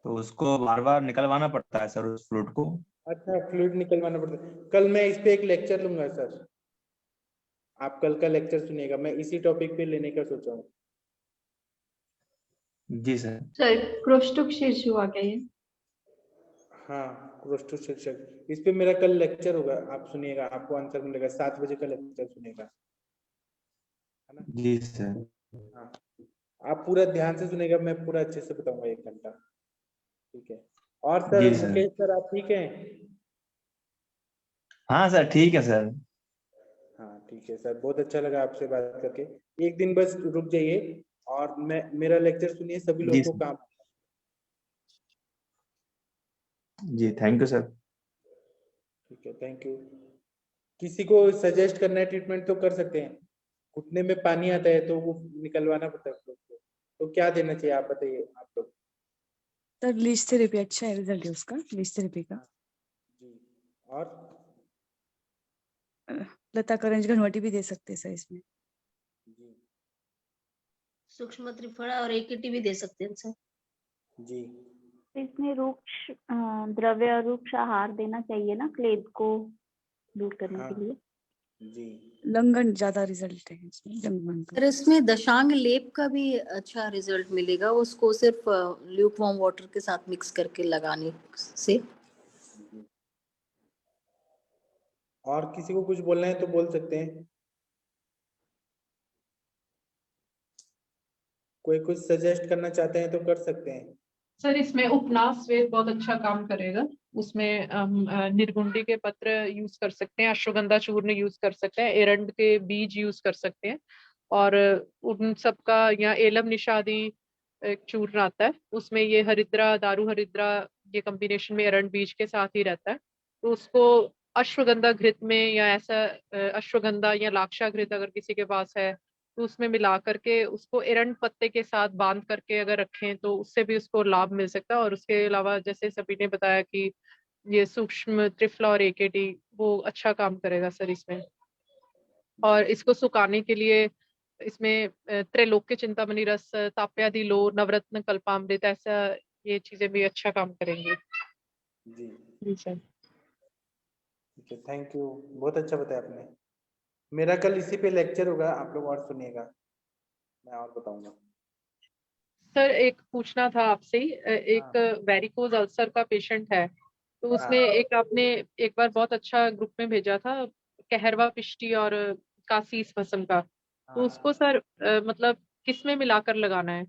तो उसको बार बार निकलवाना पड़ता है सर उस फ्लूइड को। अच्छा, फ्लूइड निकलवाना पड़ता है। कल मैं इस पे एक लेक्चर लूंगा सर, आप कल का लेक्चर सुनिएगा, मैं इसी टॉपिक पे लेने का सोचा हूँ। जी सर। सर क्रोस्टुक शीर्ष हुआ क्या ये? हाँ क्रोस्टो शिक्षक, इस पे मेरा कल लेक्चर होगा, आप सुनिएगा, आपको आंसर मिलेगा। 7 बजे का लेक्चर सुनिएगा, है ना? जी सर। हाँ, आप पूरा ध्यान से सुनेगा, मैं पूरा अच्छे से बताऊंगा 1 घंटा, ठीक है? और सर जी सर। मुकेश सर आप ठीक हैं? हाँ सर ठीक है सर। हाँ ठीक है सर, बहुत अच्छा लगा आपसे बात करके। एक दिन बस रुक जाइए और मैं मेरा लेक्चर सुनिए, सभी जी लोगों को सर। काम। जी थैंक यू सर। ठीक है, थैंक यू। किसी को सजेस्ट करना है ट्रीटमेंट तो कर सकते हैं। घुटने में पानी आता है तो वो निकलवाना पड़ता है उसको, तो क्या देना चाहिए आप बताइए आप लोग। सर लीच थेरेपी अच्छा है, रिजल्ट है उसका लीच थेरेपी का। जी, और लता करंज घनवटी भी दे सकते हैं सर इसमें। जी सूक्ष्म त्रिफला और एकेटी भी दे सकते हैं सर। जी इसमें रूक्ष द्रव्य और रूक्ष आहार देना चाहिए ना, क्लेद को दूर करने हाँ के लिए। जी लंघन ज्यादा रिजल्ट है इसमें, लंघन का। सर इसमें दशांग लेप का भी अच्छा रिजल्ट मिलेगा, उसको सिर्फ ल्यूक वार्म वाटर के साथ मिक्स करके लगाने से। और किसी को कुछ बोलना है तो बोल सकते हैं। कोई कुछ सजेस्ट करना चाहते हैं तो कर सकते हैं। सर इसमें उपनास वेद बहुत अच्छा काम करेगा। उसमें हम निर्गुंडी के पत्र यूज कर सकते हैं, अश्वगंधा चूर्ण यूज कर सकते हैं, एरंड के बीज यूज कर सकते हैं, और उन सबका या एलम निषादी एक चूर्ण आता है, उसमें ये हरिद्रा दारू हरिद्रा ये कॉम्बिनेशन में एरंड बीज के साथ ही रहता है, तो उसको अश्वगंधा घृत में या ऐसा अश्वगंधा या लाक्षा घृत अगर किसी के पास है तो उसमें मिला करके उसको एरंड पत्ते के साथ बांध करके अगर रखें तो उससे भी उसको लाभ मिल सकता है। और उसके अलावा जैसे सभी ने बताया कि ये सूक्ष्म त्रिफला और एकेटी वो अच्छा काम करेगा सर इसमें। और इसको सुखाने के लिए इसमें त्रैलोक्य चिंतामणि रस, ताप्यादिलो, नवरत्न कल्पामृत, ऐसा ये चीजें भी अच्छा काम करेंगी। जी जी सर। ठीक है, थैंक यू, बहुत अच्छा बताया आपने। मेरा कल इसी पे लेक्चर होगा, आप लोग और सुनिएगा, मैं और बताऊंगा। सर एक पूछना था आपसे ही, एक वेरिकोज अल्सर का पेशेंट है, तो उसमें एक आपने एक बार बहुत अच्छा ग्रुप में भेजा था कहरवा पिष्टी और कासीस भस्म का, तो उसको सर मतलब किस में मिलाकर लगाना है?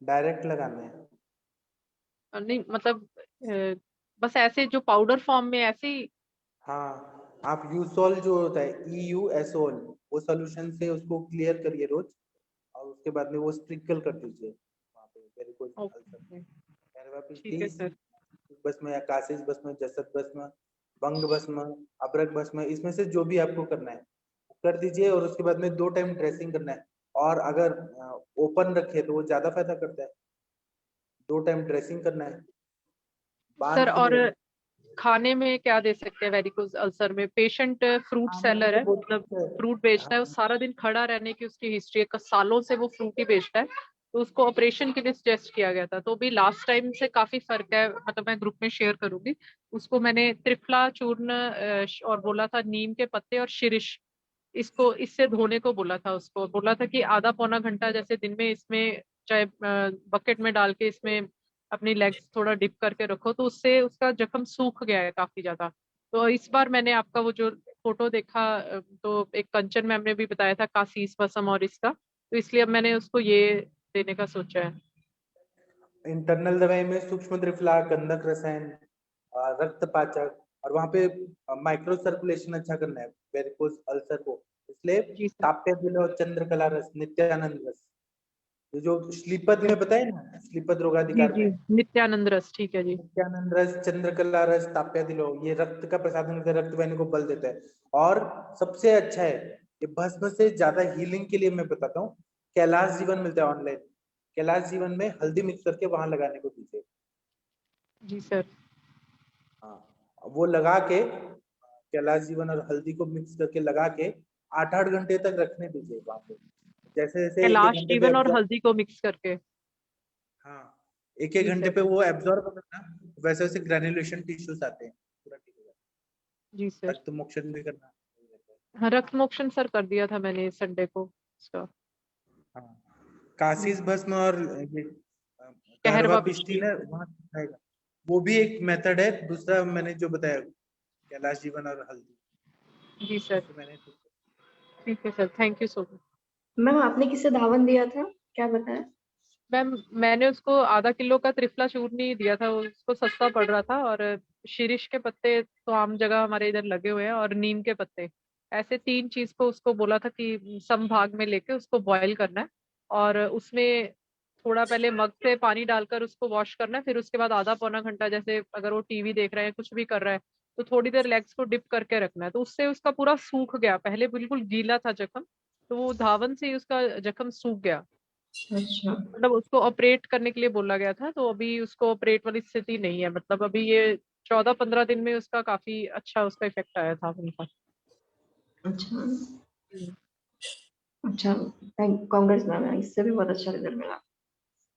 डायरेक्ट लगाना है। नहीं मतलब बस ऐसे जो पाउडर फॉर्म में ऐसे ही। हाँ, आप यूसोल जो होता है EUSOL वो सोल्यूशन से उसको क्लियर करिए रोज, और उसके बाद में वो स्प्रिंकल कर दीजिए वहाँ पे वेरिकोज अल्सर। कहरवा ठीक है पिष्टी सर। भस्म या कासिस भस्म, जसत भस्म, भंग भस्म, अबरक भस्म, इसमें से जो भी आपको करना है कर दीजिए, और उसके बाद में 2 टाइम ड्रेसिंग करना है। और अगर ओपन रखे तो वो ज्यादा फायदा करता है। 2 टाइम ड्रेसिंग करना है। बांध सर के और देना है। खाने में क्या दे सकते हैं वेरिकोज अल्सर में? पेशेंट फ्रूट खाने में सेलर है, तो मतलब बहुत फ्रूट बेचता है, वो हाँ, सारा दिन खड़ा रहने की उसकी हिस्ट्री है, सालों से वो फ्रूट ही बेचता है, तो उसको ऑपरेशन के लिए सजेस्ट किया गया था। तो अभी लास्ट टाइम से काफी फर्क है, मतलब मैं ग्रुप में शेयर करूंगी। उसको मैंने त्रिफला चूर्ण और बोला था नीम के पत्ते और शिरिष, इसको इससे धोने को बोला था। उसको बोला था कि आधा पौना घंटा जैसे दिन में इसमें चाहे बकेट में डाल के इसमें अपनी लेग्स थोड़ा डिप करके रखो, तो उससे उसका जख्म सूख गया है काफी ज्यादा। तो इस बार मैंने आपका वो जो फोटो देखा तो एक कंचन मैम ने भी बताया था कासीस भस्म और इसका, तो इसलिए अब मैंने उसको ये देने का सोचा है। इंटरनल दवाई में सूक्ष्म त्रिफला, गंधक रसायन, रक्त पाचक, और वहां पे माइक्रो सर्कुलेशन अच्छा करना है वेरिकोज अल्सर को। इसलिए ताप्य दिलो, चंद्रकला रस, नित्यानंद रस, ये जो श्लीपद में बताए ना, श्लीपद जी रोगाधिकार जी, में नित्यानंद रस, ठीक है जी। नित्यानंद रस, चंद्रकला रस, ताप्य दिलो, ये रक्त का प्रसाधन करता है, रक्त वाहिनी को बल देता है। और सबसे अच्छा है, ये भस्म से ज्यादा हीलिंग के लिए मैं बताता हूँ, कैलाश जीवन मिलता है ऑनलाइन, कैलाश जीवन में हल्दी मिक्स करके वहां लगाने को दीजिए। जी सर। हाँ, वो लगा के कैलाश जीवन और हल्दी को मिक्स करके लगा के 8-8 घंटे तक रखने दीजिए वहां पे। जैसे जैसे एक कैलाश घंटे पे जीवन और absorb- हल्दी को मिक्स करके। हाँ, एक जी घंटे सर। पे वो एब्जॉर्ब होगा ना, वैसे वैसे ग्रेन्युलेशन टिश्यूज आते हैं, पूरा ठीक हो जाता जी है। सर। रक्त मोक्षण भी करना। हाँ, रक्त मोक्षण सर कर दिया था मैंने संडे को उसका। हाँ, काशीस भस्म और ये कहरवा कहरवा पिष्टी पिष्टी। ना वहाँ दिखाएगा, वो भी एक मेथड है। दूसरा मैंने जो बताया कैलाश जीवन और हल्दी, जी सर, तो मैंने ठीक है sir, thank you so much. Ma'am आपने किसे धावन दिया था, क्या बताया? मैम मैंने उसको आधा किलो का त्रिफला चूर्ण ही दिया था, वो उसको सस्ता पड़ रहा था, और शिरीष के पत्ते तो आम जगह हमारे इधर लगे हुए हैं, और नीम के पत्ते, ऐसे 3 चीज को उसको बोला था कि सम भाग में लेके उसको बॉईल करना है, और उसमें थोड़ा पहले मग से पानी डालकर उसको वॉश करना है, फिर उसके बाद आधा पौना घंटा, जैसे अगर वो टीवी देख रहे हैं कुछ भी कर रहा है तो थोड़ी देर लेग्स को डिप करके रखना है, तो उससे उसका पूरा सूख गया। पहले बिल्कुल गीला था जख्म, तो वो धावन से ही उसका जख्म सूख गया। अच्छा मतलब उसको ऑपरेट करने के लिए बोला गया था, तो अभी उसको ऑपरेट वाली स्थिति नहीं है, मतलब अभी ये 14-15 दिन में उसका काफी अच्छा उसका इफेक्ट आया था उनका। अच्छा अच्छा, कांग्रेस मैम, इससे भी बहुत अच्छा रिजल्ट मिला।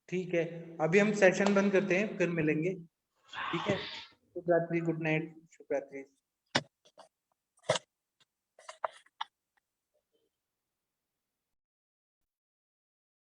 ठीक है, अभी हम सेशन बंद करते हैं, फिर मिलेंगे। ठीक है, शुभ रात्रि, गुड नाइट, शुभ रात्रि।